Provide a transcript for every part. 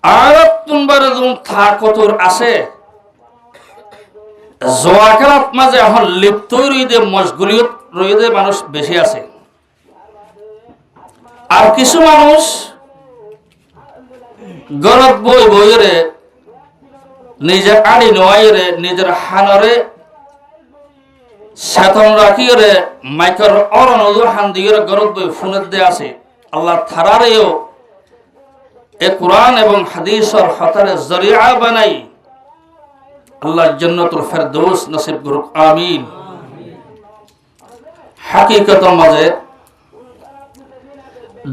আর তুনবারে যখন থাকতর আছে জোয়া খেলাত মাঝে এখন লিপ্ত রইদে মশগুলিয়ত রইদে মানুষ বেশি আছে। আর কিছু মানুষ গলত বই বইরে নিজের আড়ি নোয়াইরে নিজের হানরে সেতন রাখিরে মাইকর অরণ হান দিয়ে গলত বই ফোনের দে আছে। আল্লাহ থারারেও এ কোরআন এবং হাদিসের হতারে জরিয়া বানাই আল্লাহ জান্নাতুল ফেরদৌস নসিব করুক, আমিন। হাকিকতের মাঝে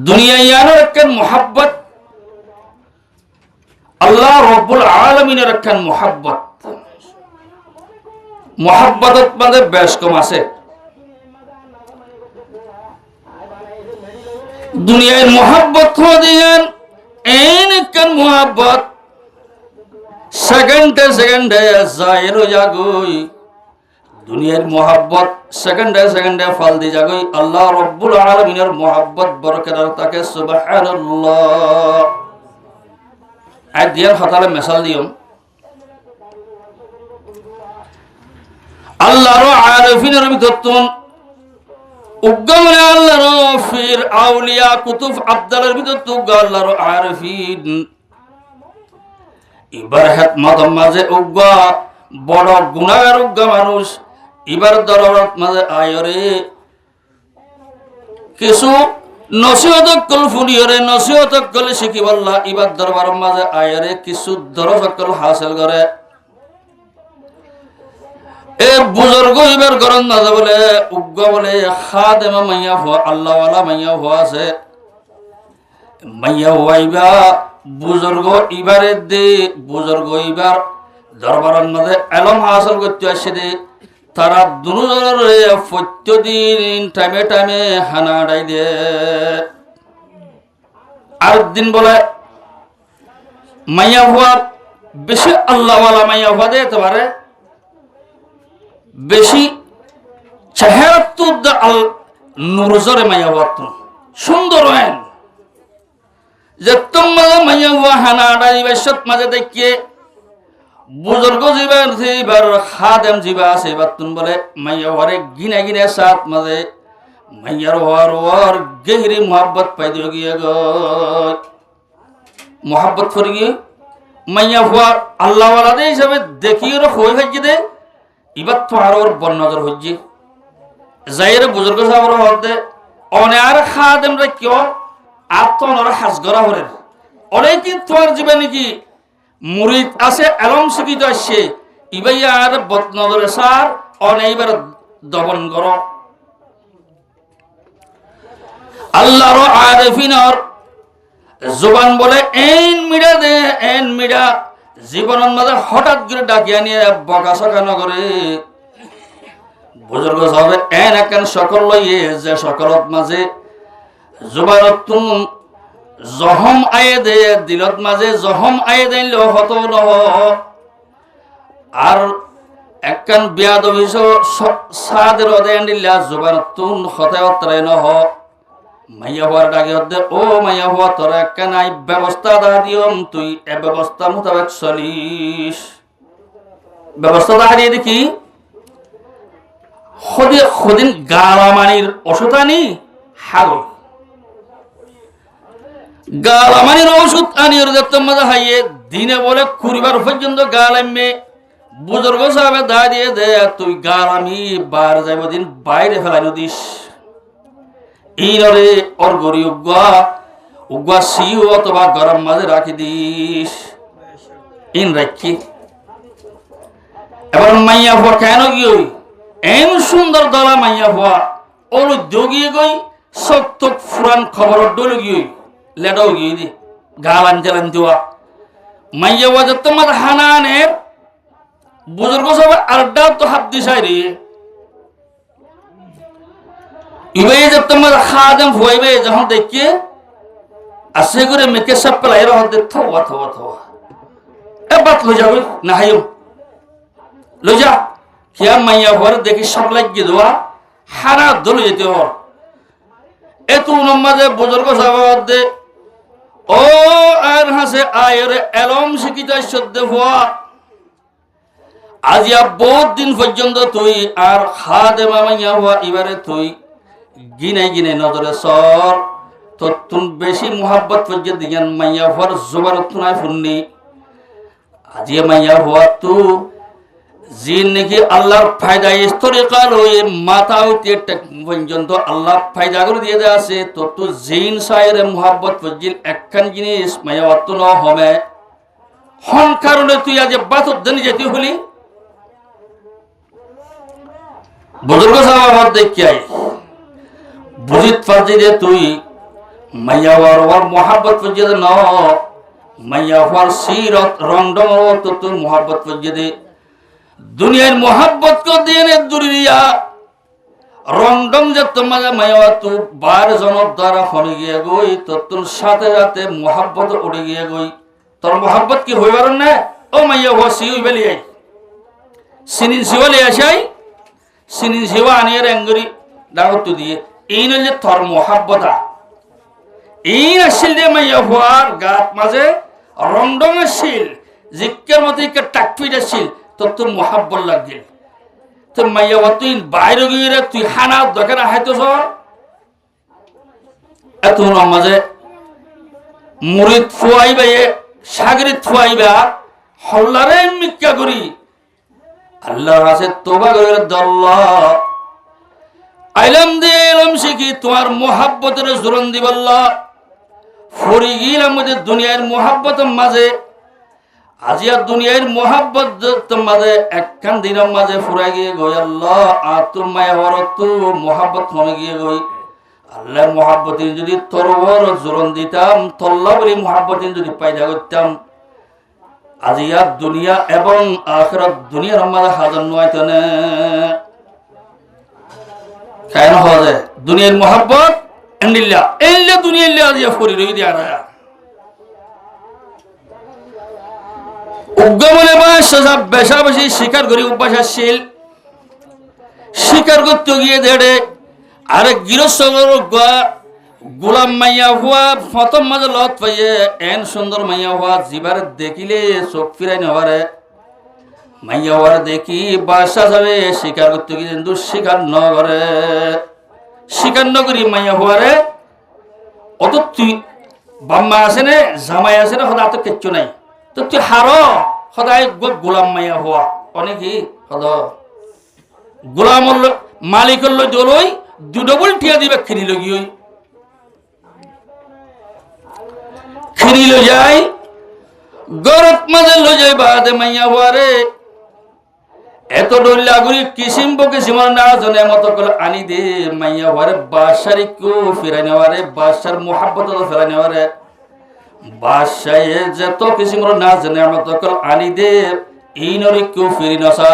দুনিয়ার একটা মোহাব্বত, আল্লাহ রব্বুল আলামিনের একটা মোহাব্বত, মোহাব্বতের মাঝে বেশ কম আছে। দুনিয়ার মোহাব্বত দিয়েন এন একটা মোহাব্বত সেকেন্ডে সেকেন্ডে যায় যাগই। দুনিয়ার মোহাব্বত সেকেন্ডে সেকেন্ডে ফল দি যাগই। আল্লাহ রব্বুল আলামিনের মোহাব্বত বরকতার তাকে সুবহানাল্লাহ। আই দিয়ার হতালে মেসাল দিয়ম আল্লাহর আরিফিনের ভিতরতুন উগ্গমনে আল্লাহর ফির আউলিয়া কুতুব আব্দালের ভিতরতু আল্লাহর আরিফিন ইবার হাত মাদম মাঝে উগ্গা বড় গুনাহগার উগ্গা মানুষ ইবার দরবারত মাঝে আয়রে কিছু নসিহত কল ফুনিয়রে নসিহত কল শিখি বল্লা ইবার দরবার মাঝে আয়রে কিছু দরজা কল হাসিল করে। এ বুজুর্গ ইবার গরম না বলে উগ্গা বলে খাদেমা মাইয়া হওয়া আল্লাহওয়ালা মাইয়া হওয়া আছে মাইয়া হওয়াইবা বুজুর্গ ইবারে দে বুজুর্গ ইবার দরবারের মধ্যে এলম হাসিল করতে আসে দে তারা দুজনের প্রত্যেকদিন টাইমে টাইমে হানা ডাই দে। আর দিন বলে মাইয়া হওয়া বেশি আল্লাহওয়ালা মাইয়া হওয়া দিতে পারে বেশি চেহারা নুরজরে মাইয়া হওয়া সুন্দর হয় যে তোমার মাইয়া হওয়া হানা ডাই বেশত মাঝে দেখিয়ে বুজুর্গ জীবার খাদেম জীবা আছে এবার তুমি বলে মাইয়া হওয়ারে গিনে গিনে সাত মাঝে মাইয়ার হওয়ার ওয়ার গেহরি মোহাব্বত পাই দিয়ে গিয়ে মোহাব্বত করে গিয়ে মাইয়া হওয়ার আল্লাহওয়ালা দে হিসাবে দেখিয়ে হয়ে ভাজি দে এবার তো আর ওর বন্নজর হচ্ছে যাইরে বুজুর্গ সাহর হতে অনে আর খাদেম রে কেউ আর তো ওরা হাজ করা হরে অনেক কিন্তু আর জীবে নাকি মুরিদ আছে এলম শিখিত আসছে ইবাই আর বদনজরে সার অনেকবার দমন কর। আল্লাহর আরিফিনর জবান বলে এন মিডা দে এন মিডা জীবনের মাঝে হঠাৎ করে ডাকিয়া নিয়ে বকা সকা নগরে বুজুর্গ সাহেব এন একখান সকল লইয়ে যে সকলত মাঝে জবানত তুম জহম আয়ে দে দিলত মাঝে জহম আয়ে দিল হত নহ আর একখান বিয়াদ অভিষ সাদের অদেন দিল্লা জবানত তুম হতে অত্রায় নহ মাইয়া হওয়ার ডাকে হতে ও মাইয়া হওয়া তোর একখান আই ব্যবস্থা দা দিয়ম তুই এ ব্যবস্থা মোতাবেক চলিস। ব্যবস্থা দা দিয়ে দেখি সদিন গালামানির ওষুধ আনি হাগল গালামানির ওষুধ আনি ওর মাঝে হাইয়ে দিনে বলে কুড়িবার পর্যন্ত গালামে বুজুর্গ সাহেব দা দিয়ে দে তুই গালামি বার যাইব দিন বাইরে ফেলাই দিস ইনরে ওর গরি উগুয়া সিও অথবা গরম মাঝে রাখি দিস ইন রাখি। এবার মাইয়া হওয়া কেন গিয়ে এন সুন্দর দলা মাইয়া হওয়া ওর যোগিয়ে গই সত্য ফুরান খবর ডলে গিয়ে লেটাও গিয়ে দি গালান জ্বালান দেওয়া মাইয়া হওয়া যে তোমার হানানের বুজুর্গ সব আড্ডা তো হাত দিশাই রে ইবাই যে তোমার খাদেম হইবে যখন দেখিয়ে আসে করে মেকে সব পেলাই হতে থওয়া থওয়া থওয়া এ বাত লই যাবে না হাইম লই যা কিয়া মাইয়া হওয়ার দেখি সব লাগিয়ে দেওয়া হারা দলে যেতে হর এত নমাজে বুজুর্গ সাহেব দে ও আর হাসে আয়ের এলম শিখিত সদ্যে হওয়া আজিয়া বহুত দিন পর্যন্ত তুই আর খাদে মামাইয়া হওয়া এবারে তুই গিনে গিনে নজরে সর তো তুম বেশি মোহাব্বত পর্যন্ত দিয়ান মাইয়া হওয়ার জোবারত তুনায় ফুননি আজিয়া মাইয়া হওয়া তু জিন নাকি আল্লাহর ফায়দা ইস্তরিকাল হয়ে মাথা হইতে পর্যন্ত আল্লাহ ফায়দা করে দিয়ে দেওয়া আছে তো তু জিন সায়ের মোহাব্বত পর্যন্ত একখান জিনিস মাইয়া অত ন হবে হন কারণে তুই আজ বাতর জানি যেতে হলি বুজুর্গ সাহাবা দেখিয়াই বুঝিত পারছি যে তুই মাইয়া ওর মোহাব্বত পর্যন্ত ন মাইয়া হওয়ার সিরত রং ডং তো তুই মোহাব্বত পর্যন্ত দুনিয়ার মোহাব্বত को देने दुरिया रंगडम जे तुम्हारे माया तू 12 जनों द्वारा होने गया गोई तो तुम साथे साथे मोहब्बत उड़ गया गोई तोर मोहब्बत की होई बारन ना ओ माया वो सिउ बेली आई सिनिन सिवा ले आशाई सिनिन सिवा आने रंगरी दावत तू दिए इन जे तोर मोहब्बत आ इन असिल दे माया हुआर गात माजे रंगडम असिल जिक्कर मते के टकफी असिल तो तुम मोहब्बत लग गई तो माया तुई बाहर गई तुई खाना दरकार है तो सर एत माजे मुरिद फुआईबा सागरिद फुआईबा हल्लारे मिक्का करी अल्लाहर काছে तौबा করে দল্লা আইলাম দে এলম শিখি তোমার মোহাব্বতের জোরন দিবাল্লাহ ফরি গিলাম মধ্যে দুনিয়ার মোহাব্বতের মাঝে আজিয়া দুনিয়ার মোহাব্বত তোমাদের একখান দিনের মাঝে ফুরাই গিয়ে গই আল্লাহ আর তোর মায়া তু মোহাব্বত কমে গিয়ে গই আল্লাহর মোহাব্বত যদি তোর জোরন দিতাম তল্লা বলি মোহাব্বত যদি পাইদা করতাম আজিয়া দুনিয়া এবং আখিরাত দুনিয়ার মাঝে হাজার নয় তনে কেন হয় দুনিয়ার মোহাব্বত এন্ডিল্লা এল্লা দুনিয়ার আজিয়া ফুরি রই দিয়া রায়া উগ্গমনে বাসা বেশাবেশি শিকার করি উপাসাশীল শিকার করতে গিয়ে দেড়ে আরে গৃহস্থ গোলাম মাইয়া হুয়া প্রথম মাঝে লত পাইয়ে এন সুন্দর মাইয়া হুয়া জিবার দেখিলে চোখ ফিরাই নেবারে মাইয়া হুয়ার দেখি বাসা যাবে শিকার করতে গিয়ে কিন্তু শিকার ন করে শিকার ন করি মাইয়া হুয়ারে অত তুই বাম্মা আছে নে জামাই আছে না সদা তো কিচ্ছু নাই তো তুই হার সদায় গোলাম মাইয়া হওয়া অনেকই সদ গোলাম মালিকর লই দলই দুডবল ঠিয়া দিবে খিনি লগি ওই খিনি লই যাই গরত মাঝে লই যাই বাদে মাইয়া হওয়ারে এত ডল্লা গুলি কিসিম কিসিমর না জনে মত করে আনি দে মাইয়া হওয়ারে বাসারি কো ফিরাই নেওয়ারে বাসার মোহাব্বত ফিরাই নেওয়ারে বাদশাহে যত কিসিমর না জানে আমরা তকল আনি দে এই নরে কেউ ফিরি নসা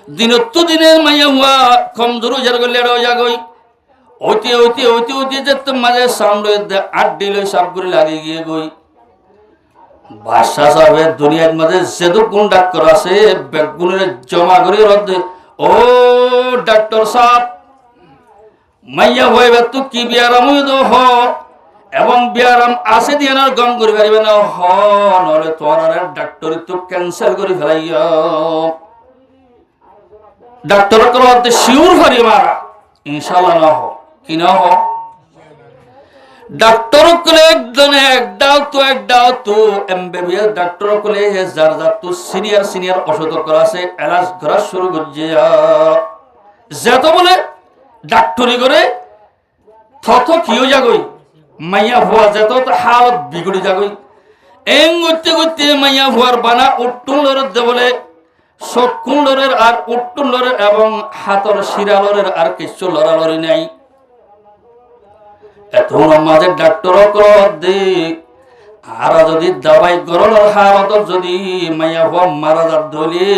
দিনত দিনের মাইয়া হুয়া কমজোর যার গলে রয়া গই ওইতে ওইতে ওইতে ওইতে যত মাঝে সামনে আড্ডি লই সাপ করে লাগি গিয়ে গই বাদশা সাহেব দুনিয়ার মাঝে যেদু কোন ডাক্তার আছে বেগুনের জমা করে রদ ও ডাক্তার সাহেব মাইয়া হইবে তো কি বিয়ারাম হইতো হ এবং বিয়ারাম আছে দিয়ে না গম করে পারিবে না হ নলে তোমার ডাক্তার তো ক্যান্সেল করে ফেলাইয়া ডাক্তার করতে শিওর করি মারা ইনশাআল্লাহ না হ কি না হ ডাক্তার কলে একজন একডাও তো এমবিবিএস ডাক্তার কলে যার যার তো সিনিয়র ওষুধ করা আছে এলাজ করা শুরু করছে যেত বলে ডাক্তারি করে থত কিও যাগই মাইয়া ভুয়া যেত তো হালত বিগড়ি যাগই এং করতে করতে মাইয়া ভুয়ার বানা উট্টুন লড়ে বলে চক্ষুন লড়ের আর উট্টুন লড়ের এবং হাতর শিরা লড়ের আর কিছু লড়ালড়ি নাই এত মাঝে ডাক্তার দেখ আর যদি দাবাই গরলের হালত যদি মাইয়া ভুয়া মারা যার দলি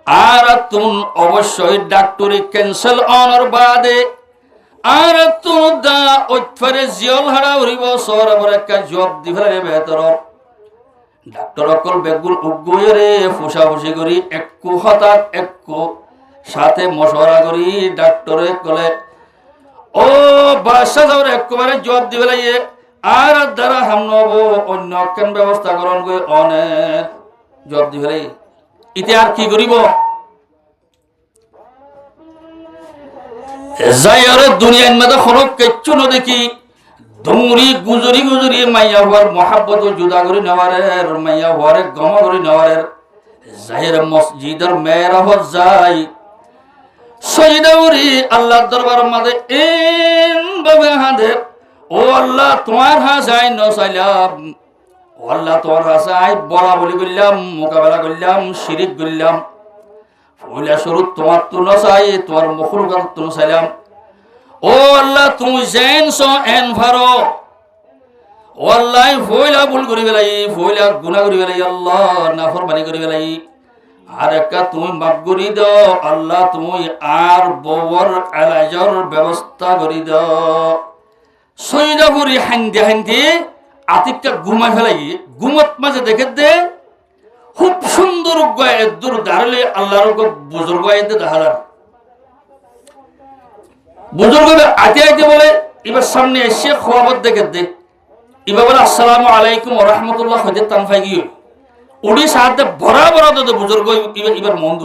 আর তুমি অবশ্যই ডাক্তারি ক্যান্সেল অনর বাদে আর তুমি দা ওইফারে জিয়ল হারা উড়িব সরবর একটা জব দি ফেলে ভেতর ডাক্তার অকল বেগুন উগুয়ে ফুসাফুসি করি একটু হঠাৎ একটু সাথে মশওয়ারা করি ডাক্তারে কলে ও বাদশা যাওয়ার একেবারে জব দি ফেলাইয়ে আর দ্বারা হাম নব অন্য কেন ব্যবস্থা গ্রহণ করে অনেক জব দি ফেলে ইতে আর কি করিব যাই আর দুনিয়ার মধ্যে খরক কিচ্ছু ন দেখি দৌড়ি গুজরি গুজরি মাইয়া হওয়ার মহাব্বত জুদা করে নেওয়ারের মাইয়া হওয়ারে গম করে নেওয়ারের যাইয়ের মসজিদের মেয়েরা হত যায় সজিদাউরি আল্লাহর দরবার মাঝে এন ভাবে হাঁদে ও আল্লাহ তোমার হাসাই নসাইলাম ও আল্লাহ তোমার হাসাই বলা বলি করলাম মোকাবেলা করলাম শিরিক করলাম ফইলা শুরু তোমার তো নসাই তোমার মখলুকাত তো নসাইলাম ও আল্লাহ তুমি জেনছ এন ভারো ও আল্লাহ ফইলা ভুল করি বেলাই ফইলা গুনাহ করি বেলাই আল্লাহ নাফরমানি করি বেলাই আর একটা তুমি মাফ করি দাও আল্লাহ তুমি আর বউর এলাজর ব্যবস্থা করি দাও সৈদাপুরি হান্দি হান্দি আতিকটা ঘুমাই ফেলাই ঘুমত মাঝে দেখে দে খুব সুন্দর দূর দাঁড়ালে আল্লাহর বুজুর্গ আইতে দেখা যান বুজুর্গ আইতে আইতে বলে এবার সামনে এসে খোয়াবত দেখে দে এবার বলে আসসালামু আলাইকুম ওয়া রাহমাতুল্লাহ হইতে তান ফাই গিয়ে উড়ি সাথে ভরা ভরা তো বুজুর্গ এবার মন্দ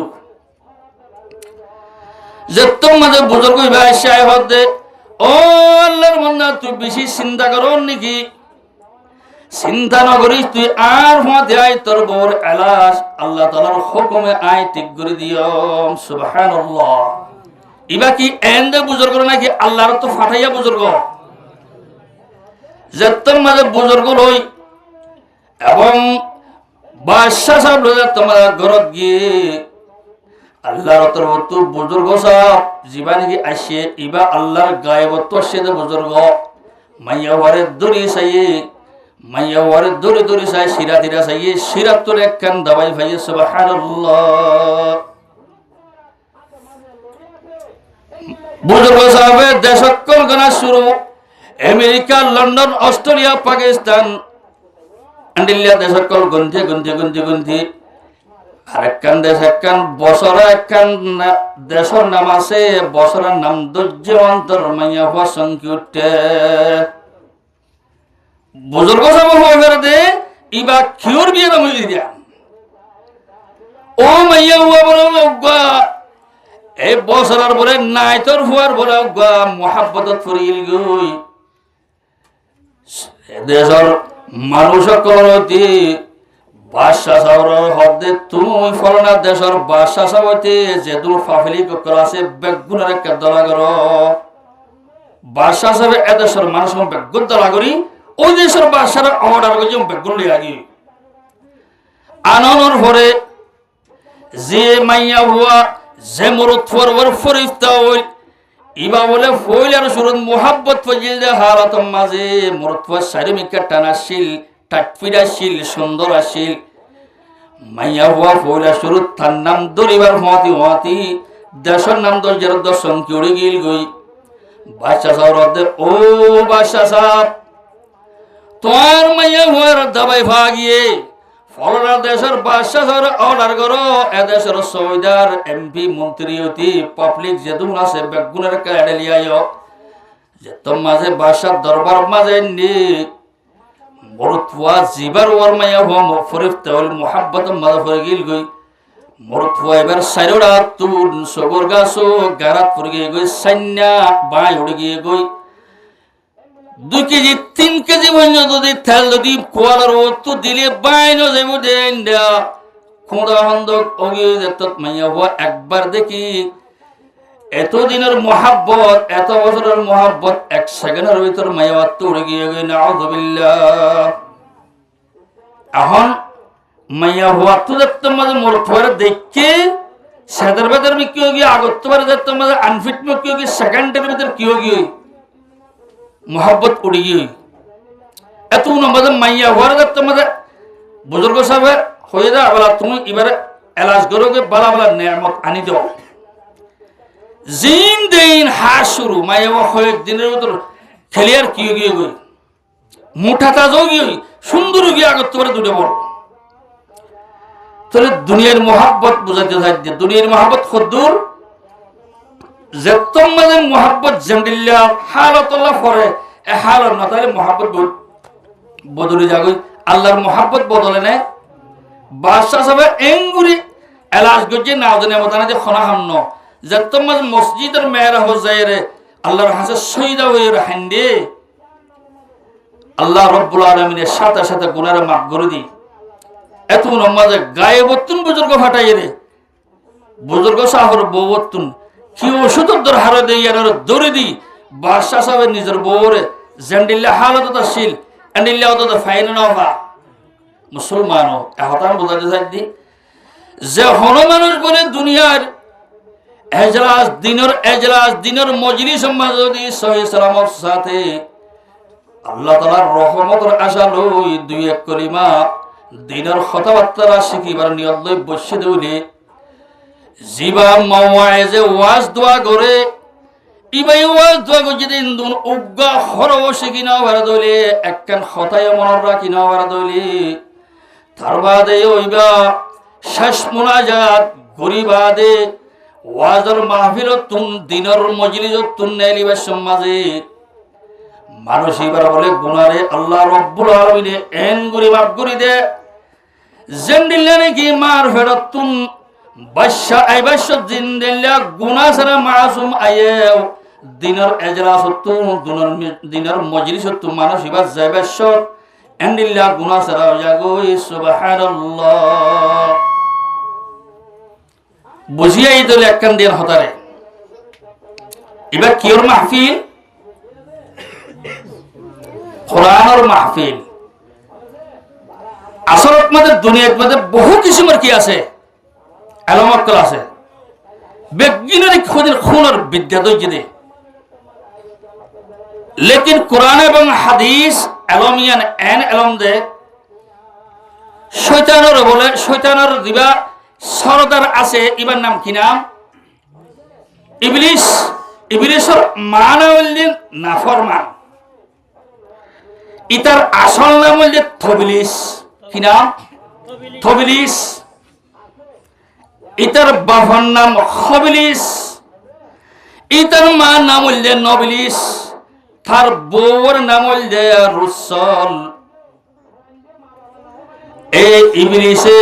যে তোর মাঝে বুজুর্গ এবার এসে আয় হতে ও আল্লাহর বান্দা তুই বেশি চিন্তা করো নাকি চিন্তা না করিস তুই আর হতে আয় তোর বউর এলাস আল্লাহ তাআলার হুকুমে আয় ঠিক করে দিও সুবহানাল্লাহ এবার কি এন্ডে বুজুর্গ নাকি আল্লাহর তো ফাটাইয়া বুজুর্গ যে তোর মাঝে বুজুর্গ লই এবং বাদশাহ সাহেব লইয়া তোমার ঘরত গিয়ে আল্লাহর তরফ বুজুর্গ সাহেব জীবানি কি আসে ইবা আল্লাহর গায়েবত সে বুজুর্গ মাইয়া ওয়ারে দড়ি চাইয়ে মাইয়া ওয়ারে দড়ি দড়ি চাই সিরা তিরা চাইয়ে সিরাত তোর এক কান দাবাই ভাইয়ে সুবহানাল্লাহ বুজুর্গ সাহেবের দেশত কলকাতা শুরু আমেরিকা লন্ডন অস্ট্রেলিয়া পাকিস্তান আন্ডিলিয়া দেশত কল গন্থি গন্থি গন্থি গন্থি আরেকখান দেশ একখান বছর একখান দেশের নাম আছে বছরের নাম দৈর্যবন্তর মাইয়া হওয়া সংখ্যুটে বুজুর্গ সব হয়ে ফেরে দে ইবা খিওর বিয়ে নাম দিয়া ও মাইয়া হওয়া বলে এই বছরের বলে নাই তোর হুয়ার বলে মহাব্বত ফুরিল গই দেশের মানুষ করতি বাদশাহ সাহর হদে তুমি ফলনা দেশের বাদশাহ সাহতে যে দূর ফাফিলি করা আছে বেগুনের একটা দলা কর বাদশাহ সাহেব এদেশের মানুষ বেগুন দলা করি ওই দেশের বাদশার অর্ডার করছি বেগুন লাগি আনন্দর পরে যে মাইয়া হুয়া যে মরুত ফরওয়ার ফরিফতা হইল ইবা বলে ফইলার শুরুত মোহাব্বত ফজিল দে হালাত মাঝে মরুত ফর শারীরিক টানাশীল টাটফিরাশীল সুন্দর আসিল মাইয়া হুয়া ফইলা শুরুত তার নাম দরিবার হওয়াতি হওয়াতি দেশের নাম দরজার দর্শন কিউড়ি গিল গই বাদশাহ সাহর ও বাদশাহ সাহেব তোমার মাইয়া হুয়ার দাবাই ভাগিয়ে ফলনা দেশের বাদশাহ অর্ডার করো এদেশের সৌদার এমপি মন্ত্রী অতি পাবলিক যেদুন আছে বেগুনের কাড়ে লিয়াইও যে তোর মাঝে বাদশার দরবার মাঝে নি মরুতুয়া জিবার ওর মাইয়া হওয়া ফরিফ তাহলে মোহাব্বত মাঝে ফরে গিল গই মরুতুয়া এবার সাইরোড়া তুন সগর গাছো গারাত পরে গিয়ে গই সাইন্যা বাই উড়ে গিয়ে গই 2 কেজি 3 কেজি বন্য যদি তেল যদি কোয়ালার তো দিলে বাইনো যাইব দেন দা খোদা হন্দক ওগে যেত মাইয়া হওয়া একবার দেখি এতদিনের মোহাব্বত এত বছরের মোহাব্বত 1 সেকেন্ডের ভিতর মাইয়া তো উড়ে গিয়ে গই নাউযুবিল্লাহ এখন মাইয়া হওয়া তো যেত মাঝে মোর পরে দেখে সেদের ভেতর কি হয়ে গিয়ে আগত পারে যেত মাঝে আনফিট মে কি হয়ে সেকেন্ডের ভিতর কি হয়ে গিয়ে মোহাব্বত উড়ে গিয়ে এত নম্বর মাইয়া হওয়ার তোমাদের বুজুর্গ সাহেব হয়ে যা বলা তুমি এবারে এলাজ করোগে বালা বালা নেয়ামত আনি দাও জিন দিন হাস শুরু মাইয়া হয়ে দিনের ভিতর খেলিয়ার কি গিয়ে গই মুঠা তাজও গিয়ে সুন্দর গিয়ে আগত করে দুটো বড় তাহলে দুনিয়ার মোহাব্বত বুঝাতে চাই দুনিয়ার মোহাব্বত খদ্দুর যেতম মানে মোহাব্বত জামদিল্লাহ হালাতুল্লাহ করে এ হালত না তাহলে মোহাব্বত বহুত বদলি যাগই আল্লাহর মোহাব্বত বদলে নেয় বাদশাহ সাহেব এঙ্গুরি এলাজ গজে না জানে মতানা যে খনা হামন যে তোমার মসজিদের মেয়েরা হো যায় রে আল্লাহর হাসে শহীদা হয়ে হান্ডে আল্লাহ রব্বুল আলামিনের সাথে সাথে গুনারে মাফ করে দি এত নমাজে গায়ে বতুন বুজুর্গ ফাটাই রে বুজুর্গ সাহর বউ বতুন কি ওষুধ দর হারে দেই আর দৌড়ে দি বাদশাহ সাহেব নিজের বউরে জেন্ডিল্লা হালত তা শিল এন্ডিল্লা অত ফাইন নভা মুসলমানও এহতান বোঝাতে চাই যে হন মানুষ বলে দুনিয়ার এজলাস দিনের মজলিস যদি সহি সালামত সাথে আল্লাহ তাআলার রহমতের আশা লই দুই এক কলিমা দিনের কথাবার্তা শিখিবার নিয়ত লই বসে দেউলে জিবা মাওয়াইজে ওয়াজ দোয়া করে ইবাই ওয়াজ দোয়া করে যেদিন দুন উগ্গা হরও শিখি না ভাড়া দইলে একখান হতায় মনে রাখি না ভাড়া দইলে তার বাদে ওইবা শেষ মুনাজাত গরিবাদে ওয়াজর মাহফিলতুন দিনের মজলিসতুন নেলিবার সমাজে মানুষ এবার বলে গুনারে আল্লাহ রব্বুল আলামিন এন গুরি মাফ করি দে জেন্ডিল্লা নাকি মার ফেরতুন বাদশা আই বাদশা জিন্দিল্লা গুনাহ ছাড়া মাসুম আয়েও দিনের এজলাসতুন দিনের মজলিসতুন মানুষ এবার যাইবাস এন্ডিল্লা গুনাহ ছাড়া যাগো সুবহানাল্লাহ বুঝিয়াই দিলে একখান দিন হতারে এবার কিওর মাহফিল কোরআনের মাহফিল আসলত মধ্যে দুনিয়ার মধ্যে বহু কিসিমের কি আছে আলামতল আছে বৈজ্ঞানিক খুনের বিদ্যা দইজে লেকিন কোরআন এবং হাদিস এলমিয়ান এন এলম দে শয়তানের বলে শয়তানের দিবা সরদার আছে ইবার নাম কি নাম ইবলিস ইবলিসের মানা হইলেন নাফরমান ইতার আসল নাম হইলে থবিলিস কি নাম থবিলিস ইতার বাবার নাম খবিলিস ইতার মা নাম হইলে নবিলিস তার বউর নাম হইলে রুসল এই ইবলিসে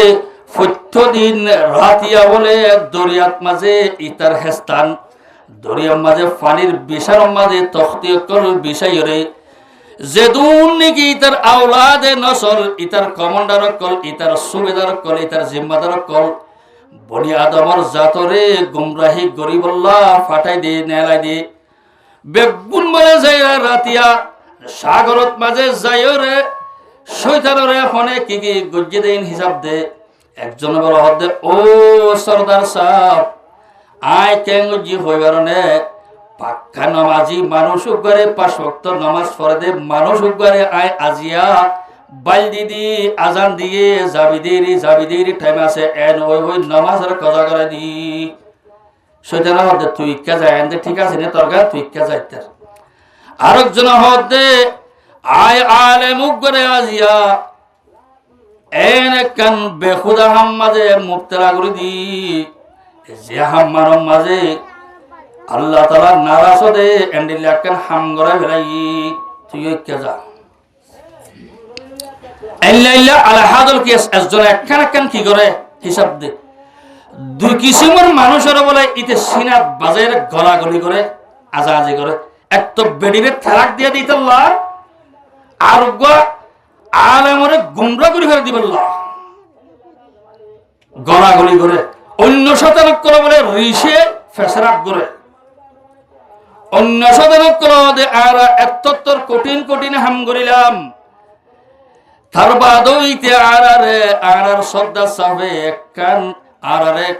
প্রত্যেকদিন রাতিয়া বলে দরিয়াত মাঝে ইতার হেস্তান দরিয়ার মাঝে পানির বিষার মাঝে তখতি কল বিষয়রে যেদুন নাকি ইতার আওলাদে নসল ইতার কমান্ডার কল ইতার সুবেদার কল ইতার জিম্মাদার কল বনি আদমর জাতরে গুমরাহি গরিবল্লাহ ফাটাই দিয়ে নেলাই দিয়ে বেগুন বলে যাই রাতিয়া সাগরত মাঝে যাইরে শয়তানরে ফোনে কি কি গজ্জে দেন হিসাব দে একজন বড় হদে ও সরদার সাহেব আয় কেন জি হইবার নে পাক্কা নামাজি মানুষ উপরে 5 ওয়াক্ত নামাজ পড়ে দে মানুষ উপরে আয় আজিয়া বাইল দিদি আজান দিয়ে জাবিদের টাইম আছে এন ওই নামাজের কাজা করে দি শয়তান হদে তুই কে যায় এন্ড ঠিক আছে নে তোর গা তুই কে যাইতে আরেকজন হদে আয় আলেম উপরে আজিয়া এন কান বেখুদা হাম্মাজে মুবতলা করে দি যে হাম্মার মাঝে আল্লাহ তাআলা নারাজ দে এন্ডিল একখান হাম গড়া ফেলাই তুই কে যা আল্লাহ আলা হাদুল কেস একজন একখান কি করে হিসাব দে দুই কিসিমের মানুষের বলে ইতে সিনাত বাজের গলাগলি করে আজাজি করে এক তো বেডিরে তালাক দিয়ে দিত আল্লাহ আর গো আলেমরে গুমরা করে ফেলে দিবেল্লাহ গলাগলি করে অন্য শতানক করে বলে ঋষে ফেসরাক করে অন্য শতানক করে দে আর এত্তর কঠিন হাম করিলাম তার বাদও ইতে আর শ্রদ্ধা সাবে একখান আর এক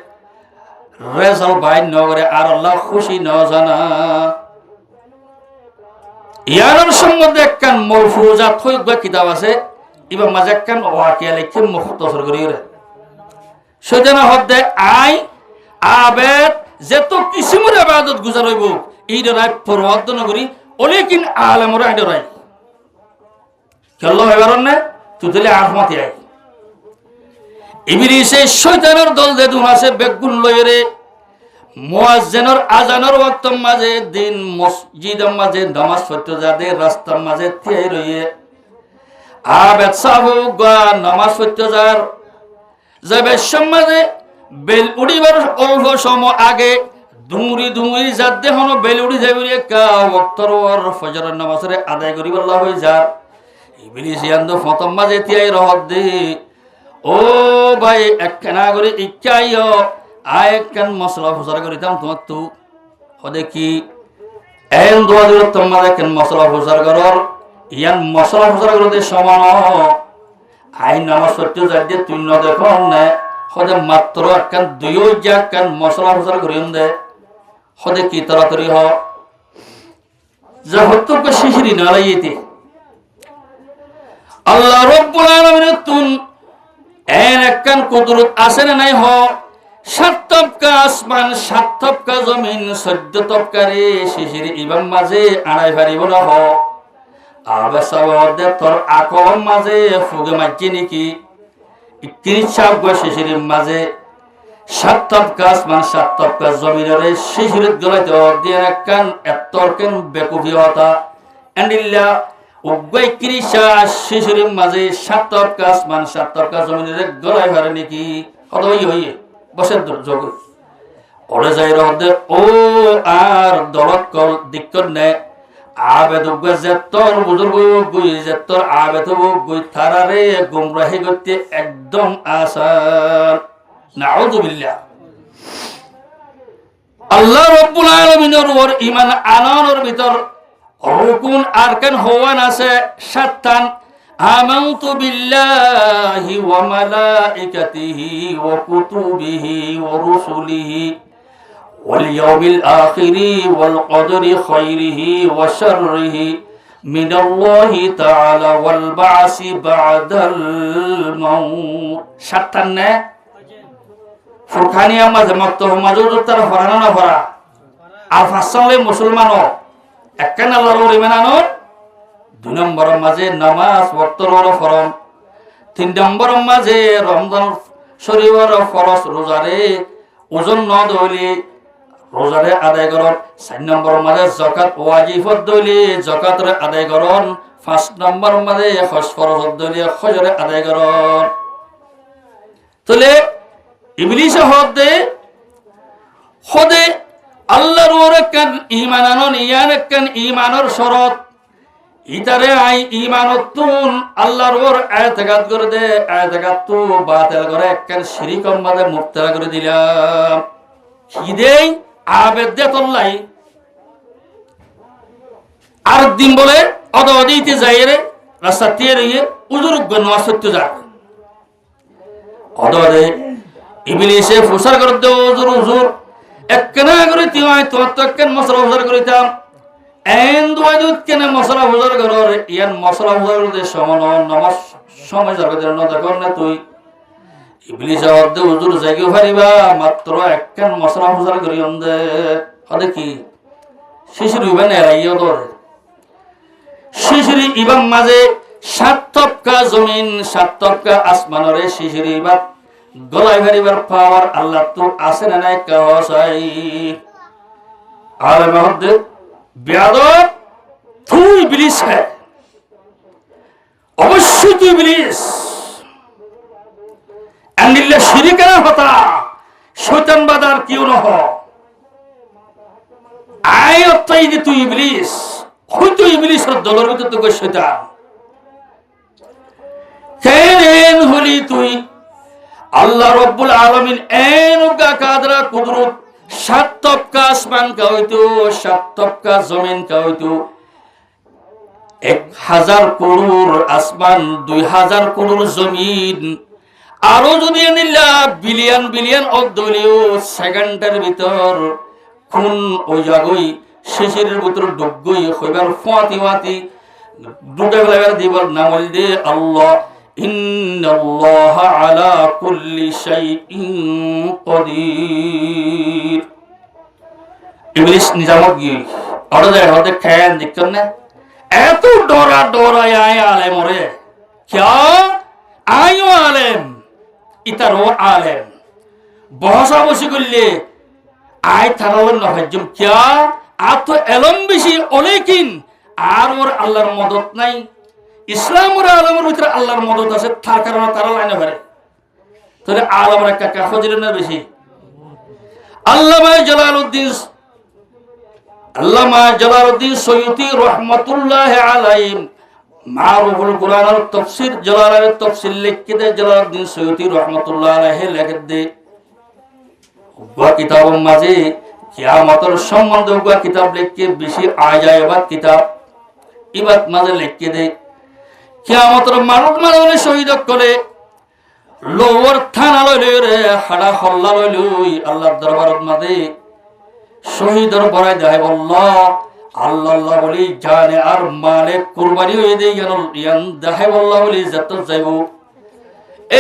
রেজাল্ট বাইন নগরে আর আল্লাহ খুশি ন জানা ইয়ার সম্বন্ধে একখান মরফুজাত হইব কিতাব আছে ইবা মাঝে একখান ওয়াকিয়া লিখে মুখতসর করি রে সেজন্য হদে আই আবেদ যেত কিসিমের ইবাদত গুজার হইব এই দরাই পরওয়াদ নগরী অলেকিন আলেমরা এই দরাই চলো এবার না তুতলে আহমতি আই ইবলিসে শয়তানের দল যে দুন আছে বেগুন লয়রে মুয়াজ্জিনের আজানের ওয়াক্ত মাঝে দিন মসজিদের মাঝে নামাজ পড়তে যাদের রাস্তার মাঝে থিয়ে রইয়ে আবেদ সাহু নামাজ পড়তে যার যাবে সমাজে বেল উড়িবার অল্প সময় আগে দুমুরি দুমুরি যার দেহন বেল উড়ি যাবে কা ওয়াক্তর ফজরের নামাজে আদায় করি বলা হয়ে যার ইবলিস ইয়ান্দ প্রথম মাঝে তিয়াই রহত দে ও ভাই একখানা করে ইচ্ছাইও আয় একখান মশলা ফসলা করিতাম তোমার তু হদে কি এন দোয়া দিল তোমার একখান মশলা ফসল করর ইয়ান মশলা ফসল করতে সমান আই নামাজ পড়তে যাই দিয়ে তুই ন দেখো না হদে মাত্র একখান দুইও যা একখান মশলা ফসল করিম দে হদে কি তাড়াতাড়ি হ যা হতো শিশিরি না লাইতে আল্লাহ রব্বুল আলামিনের তুন এন একখান কুদরত আছে না নাই হ 7 তবকা আসমান 7 তবকা জমিন 14 তবকারে শিশির ইবাম মাঝে আড়াই পারিব না হ আবে সাবদে তোর আকম মাঝে ফুগে মাঝে নাকি ইচ্ছা শিশির মাঝে 7 তবকা আসমান 7 তবকা জমিনের শিশির গলাইতে দিয়ে একখান এতরকেন বেকুফি হতা এন্ডিল্লা উগ্গই ক্রিসা শিশির মাঝে 7 তবকা আসমান 7 তবকা জমিনের গলাই হারে নাকি হদই হইয়ে বসে যোগ ওরে যাই রহদে ও আর দলত কল দিক্কত নে আবেদ উগ্গে যেতর বুজুর্গ গুই যেতর আবেদ গুই থারারে গুমরাহি করতে একদম আসান নাউযুবিল্লাহ আল্লাহ রাব্বুল আলামিনের ওর ঈমান আনানোর ভিতর রুকুন আরকান হওয়ান আছে 7টান আমানতু বিল্লাহি ওয়া মালাইকাতিহি ওয়া কুতুবিহি ওয়া রুসুলিহি ওয়াল ইয়াউমিল আখিরি ওয়াল কদরি খাইরিহি ওয়া শাররিহি মিনাল্লাহি তাআলা ওয়াল বা'সি বা'দাল মাউত 7টান নে ফুরকানিয়া মাঝে মক্তব মাঝুদ তার ফরানা না ফরা আর ফাসলে মুসলমানও একখান আল্লাহর ঈমান আনন 2 নম্বর মাঝে নামাজ ওয়াক্তর ফরম 3 নম্বর মাঝে রমজান শরীফের ফরজ রোজারে ওজন ন দইলে রোজারে আদায় করন 4 নম্বর মাঝে যাকাত ওয়াজিবত দইলে যাকাতরে আদায় করন 5 নম্বর মাঝে হজ ফরজ দইলে হজরে আদায় করন তলে ইবলিস হদে আল্লাহর ওর একখান ঈমান আনন ইয়ান একখান ঈমানের শরত ইতারে আই ঈমানতুন আল্লাহর ওর ইতিকাদ করে দে ইতিকাদ তো বাতিল করে একখান শিরক মাঝে মুবতলা করে দিলাম কি দেই আবেদ দে তল্লাই আর দিন বলে অদদিতে যাইরে রাস্তা দিয়ে রইয়ে উজুর গনওয়াজ করতে যা অদরে ইবলিসে ফুসার করে দে উজুর একখানা করে তিওয়াই তো একখান মশলা ফুসার করিতাম এন দুয়াইদুত কেনে মশলা ফুসার করর ইয়ান মশলা ফুসার করতে সমান নামাজ সময় যাবে না দেখর না তুই ইবলিস হদে উজুর জাগিও পারিবা মাত্র একখান মশলা ফুসার করি দে হদে কি শিশির হইবে না এরাইও ধরে শিশির ইবাম মাঝে 7 তবকা জমিন 7 তবকা আসমানরে শিশির ইবাম গলাই ভরিবার পাওয়ার আল্লাহ তো আছে না নাই কাওয়াসাই আলেম হদে বেয়াদব তুই ইবলিস হ্যায় অবশ্যই তুই ইবলিস আন্দিল্লা শিরিকানা হতা শয়তান বাদার কিউ নহ আয় অত্যাই যে তুই ইবলিস হয়তো ইবলিসের দলের ভিতর তো শয়তান কেন হলি তুই আল্লাহ রব্বুল আলামিন এনুকা কাদরা কুদরত 7 তবকা আসমান কা হইতো 7 তবকা জমিন কা হইতো 1000 করোড় আসমান 2000 করোড় জমিন আরো যদি নিলা বিলিয়ন বিলিয়ন অদলিও সেকেন্ডের ভিতর কোন ওই জাগই শেষের ভিতর ডুবগই হইবার ফাতিওয়াতি দুটা বেলার দিবার নামল দে আল্লাহ ইন্নাল্লাহা আলা কুল্লি শাইইন কাদির ইবলিস নিজামত গই আর হতে খেন দেখছেন না এত ডরা আয় আলেম রে क्या আইও আলেম ইতারো আলেম বহসা বসে করলে আয় থারালেন না ভাজ্যম क्या আত এলম বেশি অলেকিন আর ওর আল্লাহর মদত নাই ইসলামের আলমের ভিতরে আল্লাহর মদত আছে, তার কারণে তারা লাইনে পারে। তাহলে আলমরা কাকা ফজিল না বেশি? আল্লামা জালালউদ্দিন সৈয়দী রহমাতুল্লাহ আলাইহি মারুফুল কুরআন আর তাফসীর জালালানের তাফসীর লিখে দেয়। জালালউদ্দিন সৈয়দী রহমাতুল্লাহ আলাইহি লিখে দেয় ওয়া কিতাবের মাঝে কিয়ামতের সম্বন্ধে ওয়া কিতাব লিখে বেশি আজাইবাত কিতাব ইবাত মাঝে লিখে দেয় কিয়ামতের মানুষ মানে শহীদ করে লোয়ার থানা লইলে রে হাড়া হল্লা লইলুই আল্লাহর দরবারত মাঝে শহীদর বড়াই দেয় আল্লাহ আল্লাহ আল্লাহ বলি জানে আর মালে কুরবানি হয়ে দেয় ইয়ান দেখাই আল্লাহ বলি যত যাইব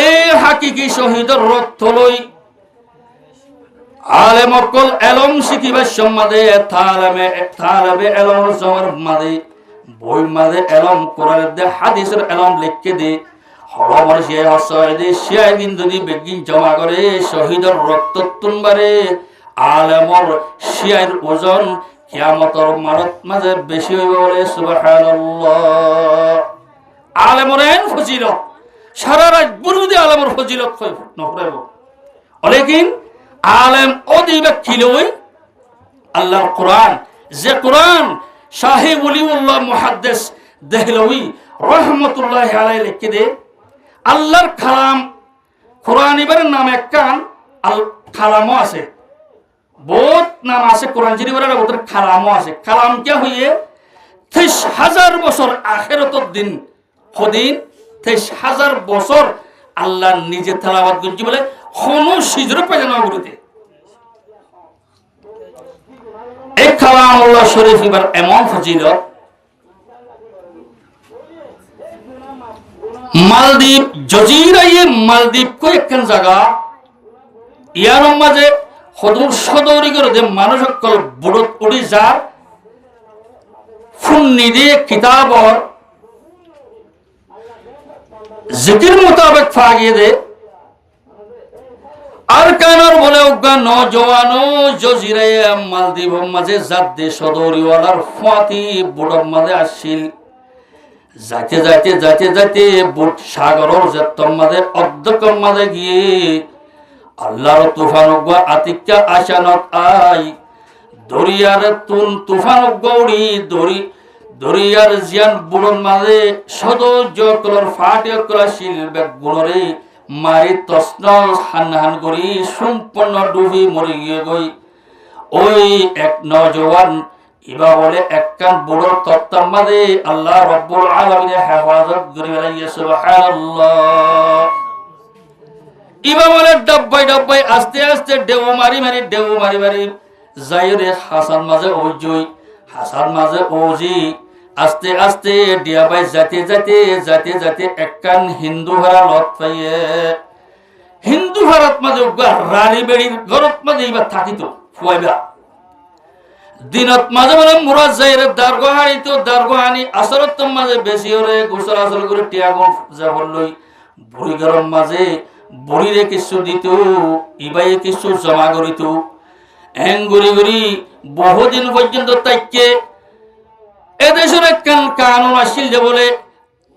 এই হাকিকি শহীদর রক্ত লই আলেম অকল এলম শিখিবার সম্মাদে থালাবে এলম জমার মাদে বই মাদে এলম কোরআনের দে হাদিসের এলম লিখকে দে হলমর শিয়াই হসয় দে শিয়াই বিন্দুনি বেগিন জমা করে শহীদর রক্ত তুনবারে আলেমর শিয়াইর ওজন কিয়ামতের মানত মাঝে বেশি হইব বলে সুবহানাল্লাহ। আলেমর এন ফজিলত সারা রাত বুরুদি আলেমর ফজিলত নফরাইব লেকিন আলেম অদিবা কিলই আল্লাহর কোরআন যে কোরআন শাহে ওলিউল্লাহ মুহাদ্দিস দেহলভী রহমাতুল্লাহ আলাইহি লিখে দে আল্লাহর কালাম কোরআন এবারে নাম একখান আল কালামও আছে বহুত নাম আছে কোরআন শরীফের ভিতরে কালামও আছে। কালাম কে হইয়ে 23,000 বছর আখিরাতের দিন হদিন 23,000 বছর আল্লাহ নিজে তেলাওয়াত করছি বলে কোনো সিজরে পায়না করতে এই কালামুল্লাহ শরীফ এবার এমন ফজিলত মালদ্বীপ জজিরায়ে মালদ্বীপ কো একখান জায়গা ইয়ার মাঝে হদুর সদৌরি করে যে মানুষ সকল বুড়ত উড়ি যার ফুন নিদে কিতাবর জিকির মোতাবেক ফাগিয়ে দে আর কানার বলে উগা নজওয়ানো জজিরায়ে মালদ্বীপ মাঝে জাত দে সদৌরিওয়ালার ফাতি বুড় মাঝে আসিল যাইতে যাইতে যাইতে যাইতে বুট সাগরের যেতম মাঝে অর্ধকর মাঝে গিয়ে আল্লাহর তুফান আতিক্যা আশানত আই দরিয়ার তুফান গৌড়ি দরিয়ার জিয়ান বুড়ন মাঝে সদৌর্য কলর ফাটিয়া কলা শিলবে গুণরে মারি তসন হান করি সম্পূর্ণ ডুবি মরে গিয়ে গই ওই এক নজওয়ান ইবা বলে একখান বুড়ো তত্তার মাঝে আল্লাহ রব্বুল আলামিন হেফাজত করে বেড়াইয়া সুবহানাল্লাহ। ইবা বলে ডাব্বাই ডাব্বাই আস্তে আস্তে ডেউ মারি মারি যাইরে হাসান মাঝে ওজই হাসান মাঝে ওজি আস্তে আস্তে ডিয়াবাই যাতে একখান হিন্দু ভাড়া লত পাইয়ে হিন্দু ভারত মাঝে রানী বেড়ির গরত মাঝে ইবা থাকিত ফুয়াইবা দিনত মাঝে মানে মুরাদ যাইরে দারগোহানি আসরত মাঝে বেশি হলে গোসল আসল করে টিয়াগুন যাবল লই বুড়ি গরম মাঝে বুড়িরে কিছু দিত ইবাইয়ে কিছু জমা করিত এং গুড়ি বহুদিন পর্যন্ত তাইকে এদেশের একখান কানুন আসিল যে বলে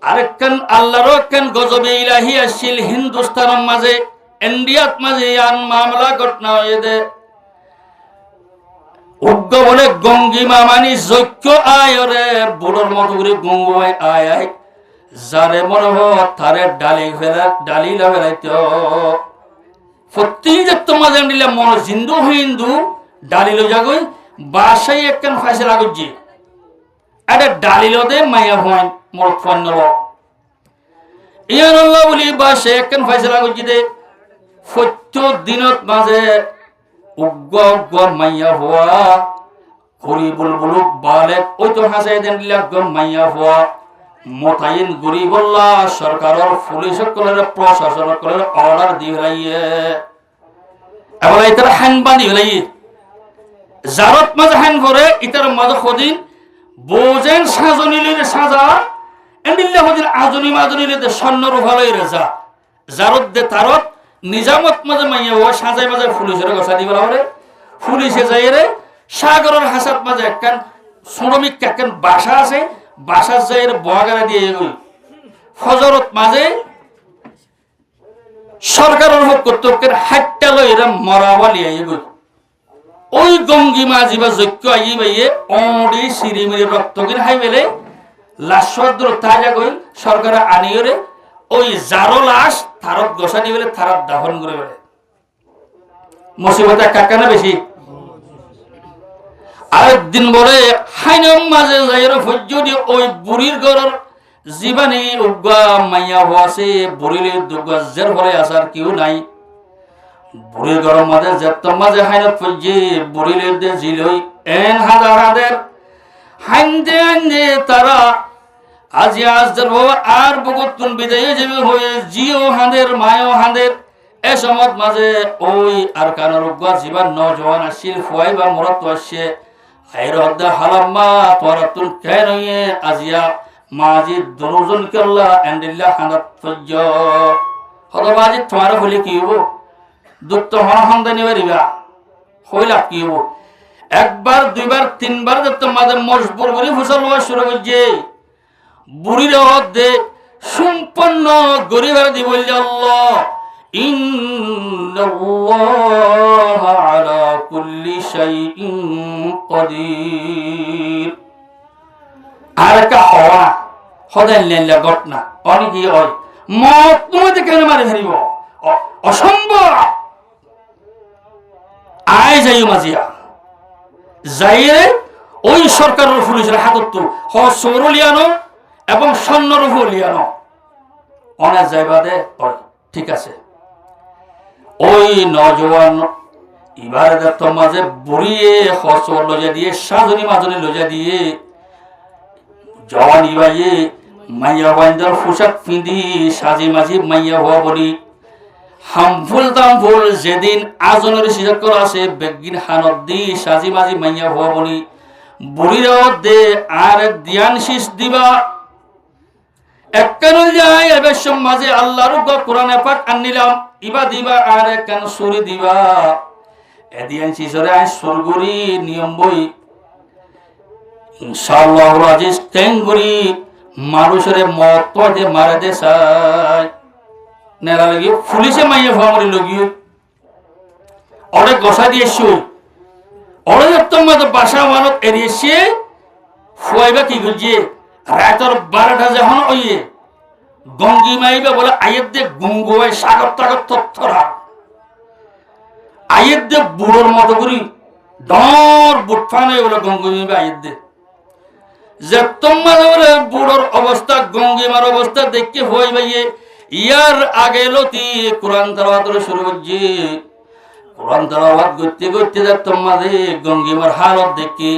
আরেকখান আল্লাহর একখান গজবে ইলাহি আসিল হিন্দুস্তানের মাঝে ইন্ডিয়াত মাঝে আন মামলা ঘটনা হয়ে দে উগ্র বলে গঙ্গিমা মানি যজ্ঞ আয় রে বুড়োর মতো করে গঙ্গ আয় যারে মনে তারে ডালি ফেলাইতে প্রতি যে তোমার জানিলে মন হিন্দু ডালিল যাগই বাসাই একখান ফাইসলা করছি এটা ডালিল দে মাইয়া হয় মোর ফোন ইয়ান আল্লাহ বলি বাসাই একখান ফাইসলা করছি দে সত্য দিনত মাঝে উগ্র মাইয়া হওয়া ঘুরি বুলবুলু বালে ওই তো হাসাই দেন মাইয়া হওয়া মোতায়েন গুরি বললা সরকারের পুলিশ কলের প্রশাসন কলের অর্ডার দিয়ে ফেলাইয়ে এবার এটার হ্যান বাঁধি ফেলাই জারত মাঝে হ্যান করে ইটার মাঝে সদিন বোঝেন সাজনিলে সাজা এন্ডিল্লা সদিন আজনি স্বর্ণ রূপালয় রেজা জারত দে তারত নিজামত মাঝে মাইয়া হওয়া সাজাই মাঝে পুলিশের গছা দি বলা হলে পুলিশে যাই রে সাগরের হাসাত মাঝে একখান শ্রমিক একখান বাসা আছে বাসার যাই বহাগারা দিয়ে ফজরত মাঝে সরকারের কর্তৃপক্ষের হাটটা লই এরা মরাওয়ালি আইব ওই গঙ্গিমা যিবা যজ্ঞ আই বাইয়ে অডি সিরিমিরি রক্ত কিন হাই বেলে লাশদ্র তাজা কই সরকারে আনিয়রে ওই জারো লাশ থারত গসানি বেলে থারত দাফন করে বেলে মুসিবত কাকানা বেশি আরেকদিন বলে হাইনম মাঝে যাইরো ফজ্জুদি ওই বুড়ির ঘরের জীবানী উগা মাইয়া হওয়াছে বুড়িলে দুগা জের ফলে আসার কেউ নাই বুড়ির ঘরের মাঝে যেত মাঝে হাইনত ফজ্জি বুড়িলে দে জিলই এন হাজার হাইন্দে হাইন্দে তারা আজি আজদের বাবা আর বগতুন বিদায় যাবে হয়ে জিও হাঁদের মায়ও হাঁদের এ সমত মাঝে ওই আর কানের উগা জীবান নজওয়ান আসিল ফুয়াই বা মরত আসছে হাইরদ্দা হালাম্মা তোরাতুন কেন আজিয়া মাজি দুজন কেল্লা এন্ডিল্লা হানাত ফজ্জ হতবাজি তোমার হলে কি হবো দুঃখ হন হন্দানি বাড়িবা হইলা কি হবো একবার দুইবার তিনবার তোমাদের মজবুর বলে ফুসল হওয়া শুরু করছে বুড়ির দে সম্পন্ন গরিবার দি বললে আল্লাহ ইন্নাল্লাহা আলা কুল্লি শাইইন কাদির আর কা হওয়া হদাই লেনলা ঘটনা অনেকই হয় মত তোমাদের কেন মারি ফেলিব অসম্ভব আয় যাই মাজিয়া যাইয়ে ওই সরকারের পুলিশের হাতত সৌরলিয়ানো এবং স্বর্ণরূপলিয়ানো অনেক যাইবাদে ঠিক আছে ওই নজওয়ান এবার দেখতো মাঝে বুড়িয়ে হস লজা দিয়ে সাজনী মাজনী লজা দিয়ে জওয়ান ইবাইয়ে মাইয়া বাইন্দার পোশাক পিঁধি সাজি মাঝি মাইয়া হওয়া বলি হামফুল তামফুল যেদিন আজনের সিজাক করা আছে বেগিন হানত দি সাজি মাঝি মাইয়া হওয়া বলি বুড়িরাও দে আর দিয়ান শীষ দিবা এককানুল যায় এবার মাঝে আল্লাহর কোরআনে পাক আনিলাম ইবা দিবা আর একখান সুরি দিবা এদিয়ান শীষরে আয় সুরগুরি নিয়ম বই ইনশাআল্লাহ রাজিস টেঙ্গুরি মানুষের মত পথে মারা দে চাই নেরা লাগি পুলিশে মাইয়া ভামরি লগি অনেক গসা দিয়েছি অনেক তোমার বাসা মানত এড়িয়েছে ফুয়াইবা কি করছে রাতর 12টা যখন ওইয়ে গঙ্গি মাইবা বলে আয়ের দে গুঙ্গুয়াই সাগর টাগর তথ্যরা আয়ের দে বুড়োর মতো করি ডর বুটফান হয়ে বলে গঙ্গি মাইবা আয়ের দে যে তোমার বলে বুড়োর অবস্থা গঙ্গিমার অবস্থা দেখে হয়ে ভাইয়ে ইয়ার আগে লতি কোরআন তেলাওয়াত শুরু করছে কোরআন তেলাওয়াত করতে করতে যে তোমাদের গঙ্গিমার হালত দেখে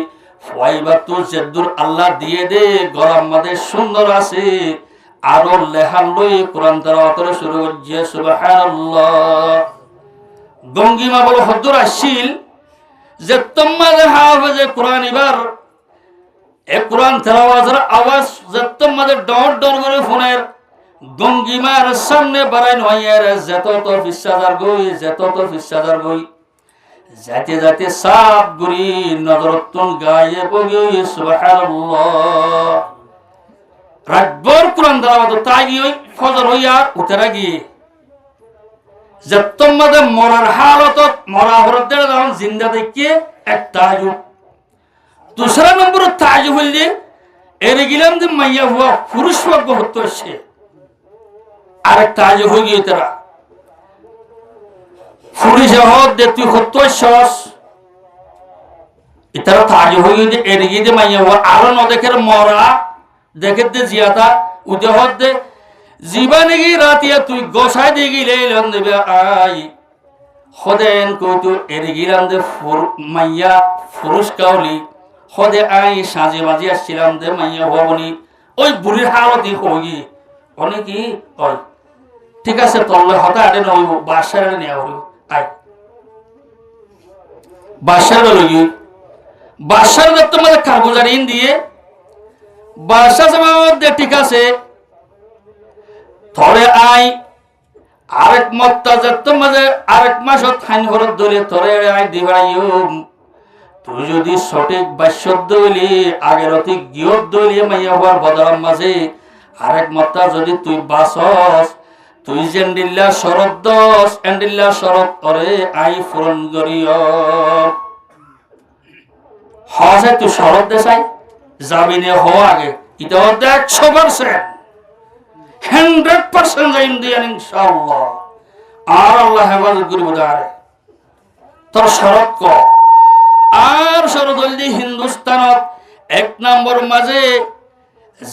ফাইবা তো যেদুর আল্লাহ দিয়ে দে গরম মাঝে সুন্দর আছে আরো লেহান লই কোরআন তেলাওয়াত শুরু করছে সুবহানাল্লাহ গঙ্গিমা বলে হদ্দুর আসিল যে তোমাদের হাফেজে কোরআন এবার এ কোরআন তেলাওয়াতের আওয়াজ যত মাঝে ডর ডর করে ফোনের গঙ্গিমার সামনে বাড়াই নয়ার যত তো ফিসাদার গই যত তো ফিসাদার গই যাতে যাতে সাপ গুরি নজরতুন গায়ে বগি সুবহানাল্লাহ রাতভর কোরআন তেলাওয়াত তাই গই ফজর হইয়া উঠেরা গিয়ে যত মাঝে মরার হালতত মরা হরতে যখন জিন্দা দেখে একটা दूसरा नंबर ताज হইলে এর গিলাম যে মাইয়া হুয়া পুরুষ বর্গ হতো সে আর তাজ হয়ে গিয়ে তারা পুরুষ হত দে তুই হতো সস ইতারা তাজ হয়ে গিয়ে এর গিয়ে যে মাইয়া হুয়া আর ন দেখের মরা দেখে দে জিয়াতা উদে হত দে জীবনে গি রাতিয়া তুই গোসাই দি গিলে লন দেবে আই খদেন কই তো এর গিলাম যে মাইয়া পুরুষ কাউলি হদে আই সাজে বাজি আসছিলাম দে মাইয়া ভবনি ওই বুড়ির হালতি হই অনেকই ওই ঠিক আছে তল্লে হতা আটে নইব বাসার নেওয়া হইব আই বাসার লগি বাসার তোমাদের কাগজারি দিয়ে বাসা জমা দে ঠিক আছে থরে আই আরেক মত্তা তোমাদের আরেক মাসত খাইন ঘরত ধরে থরে আই দিবাইও তুই যদি সঠিক বাস্য দলি আগের অতি গিয়ত দলি মাইয়া হওয়ার বদলার মাঝে আরেক মতা যদি তুই বাসস তুই জেন্ডিল্লা শরৎ দস এন্ডিল্লা শরৎ করে আই পূরণ করিও হসে তুই শরৎ দেশাই যাবি নে হো আগে এটা 100% 100% যাইম দিয়ান ইনশাআল্লাহ আর আল্লাহ হেফাজত করিব তারে তোর শরৎ ক আর শরৎ হইল হিন্দুস্তানত 1 নম্বর মাঝে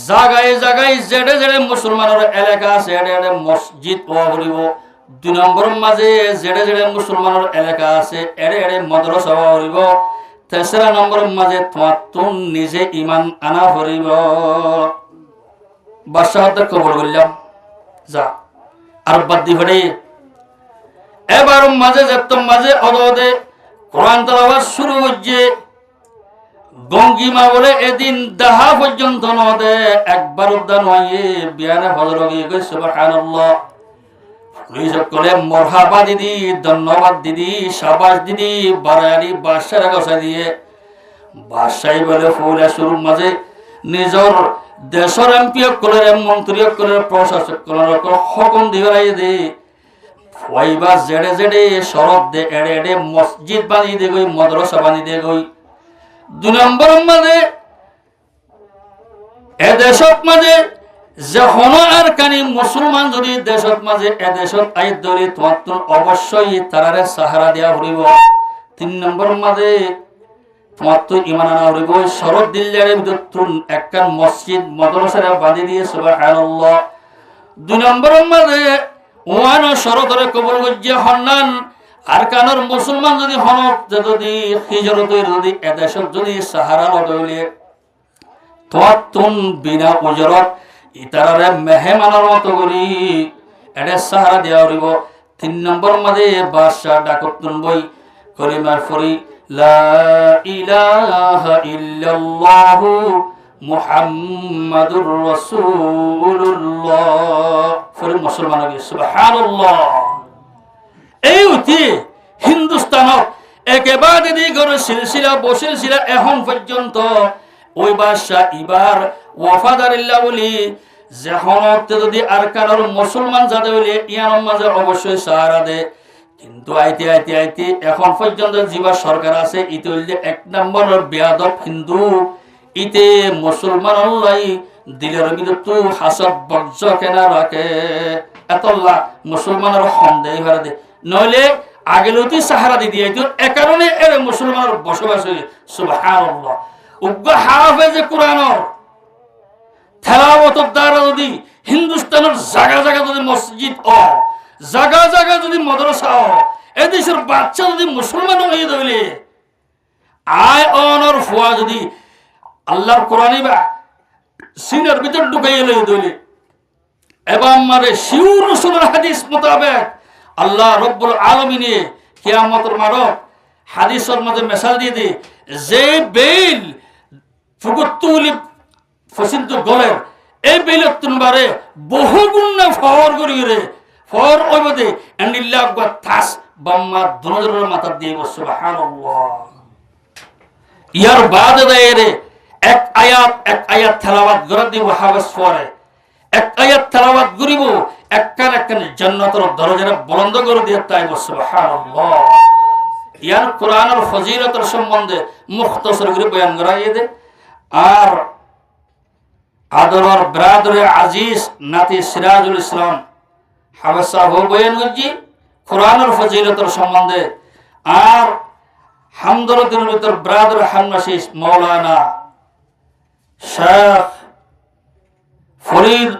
জায়গায় জায়গায় জেডে জেডে মুসলমানের এলাকা আছে এডে এডে মসজিদ হওয়া করিব 2 নম্বর মাঝে জেডে জেডে মুসলমানের এলাকা আছে এডে এডে মাদ্রাসা হওয়া করিব 3 নম্বর মাঝে তোমার তুন নিজে ইমান আনা করিব বাদশাহদের খবর বললাম যা আর বাদ দি ফেড়ে এবার মাঝে যেত মাঝে অদে কোরআন তেলাওয়াত শুরু হচ্ছে গঙ্গিমা বলে এদিন দাহা পর্যন্ত নদে একবার উদ্যান হয়ে বিয়ানে ফজর গিয়ে গই সুবহানাল্লাহ পুলিশ কলে মরহাবা দিদি ধন্যবাদ দিদি শাবাশ দিদি বারায়ারি বাদশার গসা দিয়ে বাদশাই বলে ফুলে শুরুর মাঝে নিজর দেশের এমপি কলে মন্ত্রী কলে প্রশাসক কলে হুকুম দিবাই দে ওইবা জেডে জেডে শরৎ দে এড়ে এড়ে মসজিদ বানিয়ে দে গই মাদ্রাসা বানিয়ে দে গই 2 নম্বর মাঝে এ দেশত মাঝে যখন আর কানি মুসলমান যদি দেশত মাঝে এ দেশত আই দলি তোমার অবশ্যই তারারে সাহারা দেওয়া হইব 3 নম্বর মাঝে তোমার তো ইমান আনা হইব শরৎ দিল্লারে ভিতর একখান মসজিদ মাদ্রাসা বানিয়ে দিয়ে সুবহানাল্লাহ 2 নম্বর মাঝে ওয়ান শরতরে কবুল করছে হন্নান আর কানর মুসলমান যদি হনক যদি হিজরতের যদি এদেশত যদি সাহারা লগাইলে তোমার তুন বিনা উজরত ইতারারে মেহমানের মতো করি এডে সাহারা দেওয়া হইব 3 নম্বর মাঝে বাদশাহ ডাকত তুনবই করিমার ফরি লা ইলাহা ইল্লাল্লাহু মুহাম্মাদুর রাসূলুল্লাহ ফরি মুসলমান হই সুবহানাল্লাহ এই উঠি হিন্দুস্তানত একেবারে দিগর সিলসিলা বসিলসিলা এখন পর্যন্ত ওই বাদশাহ এবার ওয়াফাদারিল্লাহ বলি যখনতে যদি আর কারোর মুসলমান যাতে বলি ইয়ার মাঝে অবশ্যই সাহারা দে কিন্তু আইতে আইতে আইতে এখন পর্যন্ত জিবা সরকার আছে ইতে হইলে 1 নম্বর বেয়াদব হিন্দু ইতে মুসলমান আল্লাহ দিলের ভিতর তো হাসব বজ্জ কেনা রাখে এতল্লা মুসলমানের সন্দেহ হারা দে নইলে আগেলতি সাহারা দি দিয়ে এ কারণে এর মুসলমানের বসবাস হয়ে সুবহানাল্লাহ উগ্র হাফেজে কোরআনের তেলাওয়াতের দ্বারা যদি হিন্দুস্তানের জায়গা জায়গা যদি মসজিদ ও জায়গা জায়গা যদি মাদ্রাসা ও এদেশের বাচ্চা যদি মুসলমান হয়ে দইলে আয় অনর ফুয়া যদি আল্লাহর কোরআনই বা সিনের ভিতর ঢুকাইয়ে লই দইলে এবং মারে শিউর রাসূলের হাদিস মোতাবেক আল্লাহ রব্বুল আলামিনে কিয়ামতের মারক হাদিসের মধ্যে মিসাল দিয়ে দে যে বেল ফুকুতুলি ফসিন্ত গলের এই বেলের তুনবারে বহু গুণ ফর করি রে ফর ওইবদে এন্ডিল্লাহ গা থাস বাম্মা দুনজরের মাথা দিয়ে সুবহানাল্লাহ ইয়ার বাদ দেরে এক আয়াত তেলাওয়াত করে দিব হাওয়াস পরে এক আয়াত তেলাওয়াত করিব একখান একখান জান্নাতের দরজা বুলন্দ করে দিয়ে তাই সুবহানাল্লাহ ইয়ার কোরআনের ফজিলতের সম্বন্ধে মুখতসর করে বয়ান করাইয়ে দে আর আদরর ব্রাদরে আজিজ নাতি সিরাজুল ইসলাম হাওয়াসা হো বয়ান করছি কোরআনের ফজিলতের সম্বন্ধে আর হামদরদের ভিতর ব্রাদর হান্নাসিস মাওলানা শেখ ফরিদ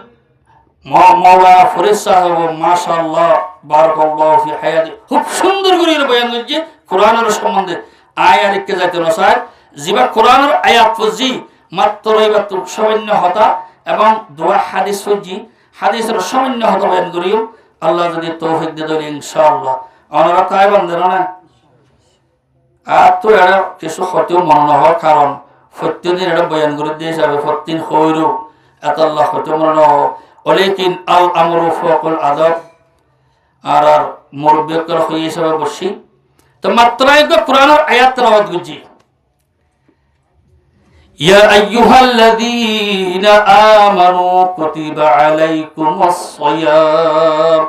মাওলানা ফরিদ সাহেব মাশাআল্লাহ বারাকাল্লাহু ফি হায়াতি খুব সুন্দর করে বয়ান করছে কোরআনের সম্বন্ধে আয়াতকে যাইতে না স্যার জিবা কোরআনের আয়াত ফজি মাত্র এবার তো সামান্য হতা এবং দোয়া হাদিস ফজি হাদিসের সামান্য হতা বয়ান করিও আল্লাহ যদি তৌফিক দিয়ে দেন ইনশাআল্লাহ ওনারা তাই বান্ধে না আর তো এরা কিছু হতেও মনে না হওয়ার কারণ প্রত্যেকদিন এটা বয়ান করে দিয়ে যাবে প্রত্যেকদিন হইরও এত আল্লাহ হতেও মনে না ওলেকিন আল আমরু ফাকুল আদব আর আর মুরব্বিকর হয়ে হিসাবে বসি তো মাত্র এক কোরআনের আয়াত তেলাওয়াত করছি ইয়া আইয়ুহাল্লাযীনা আমানু কুতিবা আলাইকুমুস সিয়াম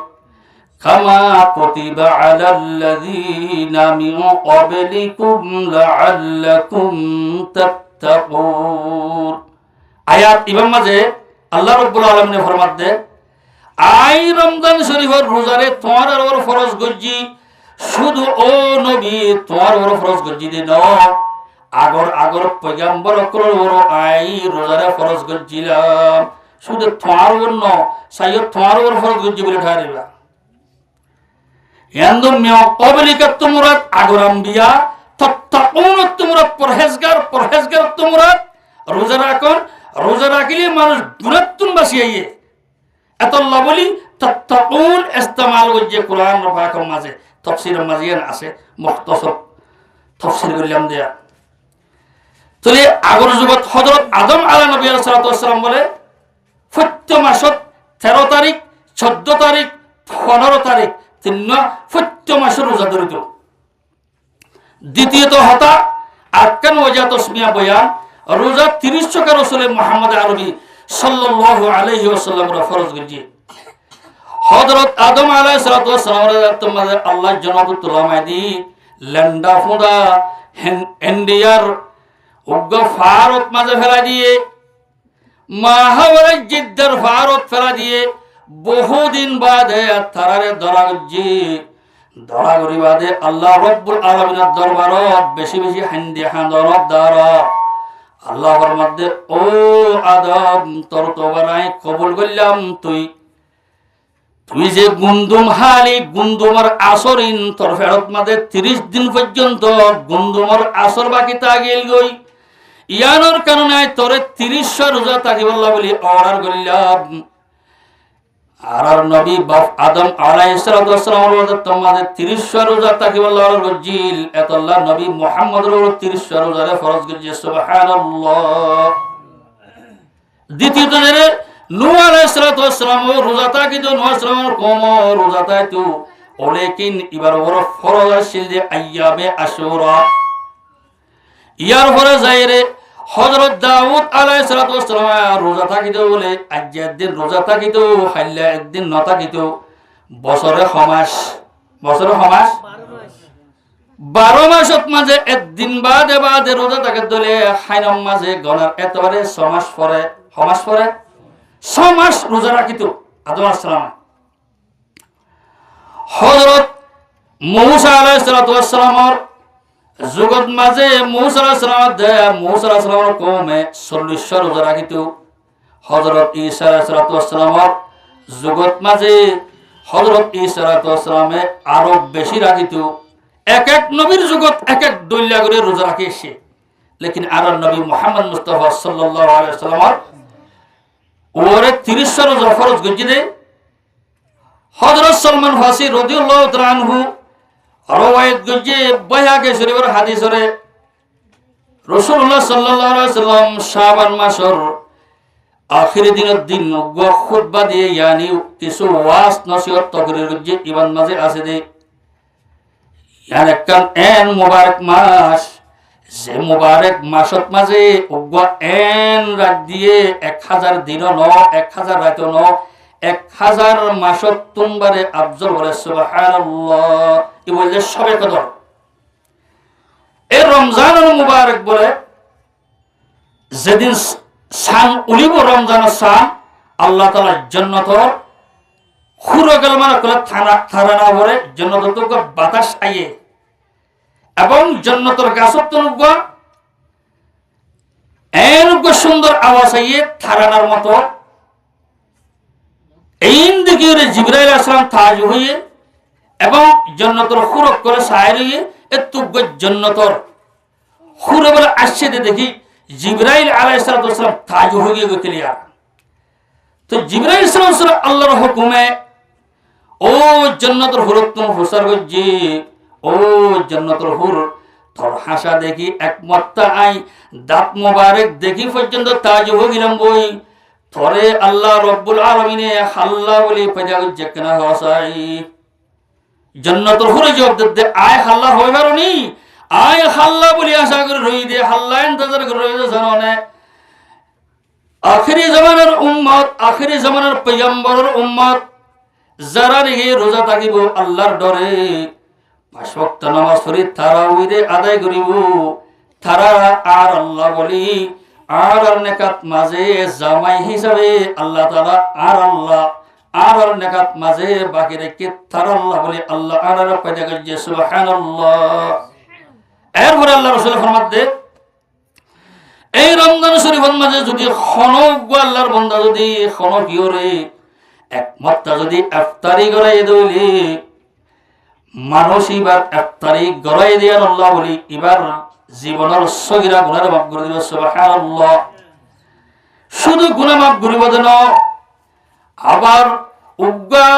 কামা কুতিবা আলাল্লাযীনা মিন ক্বাবলিকুম লাআল্লাকুম তাত্তাকুন। আয়াত ইমাম মাঝে আল্লাহ রাব্বুল আলামিন ফরমাত দে আই রমজান শরীফের রোজারে তোমার আর ফরজ গজ্জি শুধু ও নবী তোমার ওর ফরজ গজ্জি দে ন আগর আগর পয়গম্বর অকরর আই রোজারে ফরজ গজ্জিলাম শুধু তোমার ওর ন সাইয়দ তোমার ওর ফরজ গজ্জি বলে ঠারিবা ইয়ান্দু মিয়া ক্বাবলিকা তুমরাত আগর আম্বিয়া তাত্তাকুন তুমরাত পরহেজগার তুমরাত রোজা রাখুন রোজা রাখিলে মানুষ গুনাহতুন বাঁচিয়ে এতল্লাহ বলি তাত্তাকুন ইস্তেমাল গজ্জি কোরআন পাকের মাঝে তফসিরের মাঝে আছে মুখতসর তফসির করলাম দেয়া তাহলে আগর যুগত হযরত আদম আলাইহিস নবী সাল্লাল্লাহু আলাইহি ওয়াসাল্লাম বলে প্রত্য মাসত 13 তারিখ 14 তারিখ 15 তারিখ তিন প্রত্য মাসের রোজা ধরিত। দ্বিতীয়ত হতা আরকান ওয়াজা তসমিয়া বয়ান রোজা 30 টাকা রাসূল মুহাম্মদ আরবি সাল্লাল্লাহু আলাইহি ওয়াসাল্লামের ফরজ গজি হযরত আদম আলাইহিস সালাতু ওয়াসসালামের তোমাদের আল্লাহ জনাবত তুলামাইদি লন্ডা ফুদা ইন্ডিয়ার উগ্র ফারত মাঝে ফেলা দিয়ে মাহাওয়ারে জিদ্দার ফারত ফেলা দিয়ে বহুদিন বাদে তারারে দরাগরি বাদে আল্লাহ রাব্বুল আলামিনের দরবারত বেশি বেশি হান্দি হাঁদরত দ্বারা আল্লাহর মধ্যে ও আদম তোর তোবারাই কবুল করলাম তুই যে গুন্দুম হালি গুন্দুমর আসরিন তোর ফেরত মাঝে 30 দিন পর্যন্ত গুন্দুমর আসর বাকি তাগিল গই ইয়ানোর কারণে তোরে 30 রোজা তাকিবাল্লাহ বলি অর্ডার করলাম আর নবী আদম আলাইহিস সালাতু ওয়াসসালামের তোমাদের 30 রোজা তাকিবাল্লাহ অর্ডার করজিল এতল্লাহ নবী মুহাম্মদের 30 রোজারে ফরজ করজি সুবহানাল্লাহ। দ্বিতীয়ত নূহ আলাইহিস সালাতু ওয়াসসালাম রোজা তাকিদ নূহ আলাইহিস সালামের কওম রোজা তাকিত ওলেকিন এবার ওর ফরজ আসিল যে আইয়ামে আশুরা ইয়ার পরে যাইরে হযরত দাউদ আলাইহিস সালাতু ওয়াসসালাম রোজা থাকিত বলে আজ একদিন রোজা থাকিত খাইলে একদিন ন থাকিত বছরে সমাস 12 মাসত মাঝে একদিন বাদে রোজা থাকে দলে খাইনম মাঝে গনার এতবারে সমাস পরে সমাস পরে 6 মাস রোজা রাখিত আদম আলাইহিস সালাম। হযরত মূসা আলাইহিস সালাতু ওয়াসসালামের জগত মাঝে মূসা আলাইহিস সালামের কওমে 40 রোজা রাখিত। হযরত ঈসা আলাইহিস সালামের জগত মাঝে হযরত ঈসা আলাইহিস সালামে আরো বেশি রাখিত। এক এক নবীর জগত এক এক দলিয়া করে রোজা রাখিছে লেকিন আর নবী মুহাম্মদ মুস্তাফা সাল্লাল্লাহু আলাইহি ওয়াসাল্লাম ওরে 30 রোজা ফরজ গজি দে। হযরত সালমান ফারসি রাদিয়াল্লাহু তাআলা আনহু রওয়ায়াত গজি বাইহাকি শরীফের হাদিসরে রাসূলুল্লাহ সাল্লাল্লাহু আলাইহি ওয়াসাল্লাম শাবান মাসের আখির দিন খুতবা দিয়ে ইয়ানি কিছু ওয়াজ নসিহত তকরির গজি ইমান মাঝে আছে দে ইয়ার একখান এন মুবারক মাস যে মুবারক মাসত মাঝে উগ্র এন রাত দিয়ে 1000 দিন ন 1000 রাত ন 1000 মাসত তুমবারে আফজল বলে সুবহানাল্লাহ ই বলে সবে কদর এই রমজানের মুবারক বলে যেদিন শান উলিব রমজানের শান আল্লাহ তাআলা জান্নাতর খুরো গেল মানে থানা না ভরে জান্নাতর তো বাতাস আইয়ে এবং জান্নাতের গাছত নুগা এনুগা সুন্দর আওয়াজ আইয়ে থারানার মতো এইন দিকে জিবরাইল আলাইহিস সালাম তাজ হইয়ে এবং জান্নাতের খুরক করে সাইর হইয়ে এতুগ জান্নাতের খুরে বলে আসছে দেখি জিবরাইল আলাইহিস সালাম তাজ হইয়ে গেলিয়া তো জিবরাইল আলাইহিস সালাম আল্লাহর হুকুমে ও জান্নাতের হুরতুন হুসার গজি ও জান্নাতুল হুর তোর হাসা দেখি একমত্তা আই দাঁত মোবারক দেখি পর্যন্ত তাজ হয়ে গেলাম বই তোরে আল্লাহ রব্বুল আলামিনে হাল্লা বলি পয়দা যেখানে হসাই জান্নাতুল হুরে জবাব দে আয় হাল্লা হয়ে পারোনি আয় হাল্লা বলি আশা করে রই দে, হাল্লা ইন্তজার করে রই দে জানে আখিরি জামানার উম্মত, আখিরি জামানার পয়গম্বরের উম্মত যারা নাকি রোজা থাকিব আল্লাহর ডরে, 5 ওয়াক্ত নামাজ পড়ি তারাউইরে আদায় করিব, তারা আর আল্লাহ বলি আর নেকাত মাঝে জামাই হিসাবে আল্লাহ তাআলা আর নেকাত মাঝে বাকি রেখে তারা আল্লাহ বলি আল্লাহ আর পয়দা করছে। সুবহানাল্লাহ। এরপরে আল্লাহ রাসূল ফরমাতে এই রমজান শরীফের মাঝে যদি খনক আল্লাহর বান্দা যদি খনক ইওরে একমাত্র যদি ইফতারি করাই দইলে মানুষ এবার ইফতারি করাই দিয়ার আল্লাহ বলি এবার জীবনের সগীরা গুনাহ মাফ করে দিবে। সুবহানাল্লাহ। শুধু গুনাহ মাফ করিব দেন, আবার উগ্গা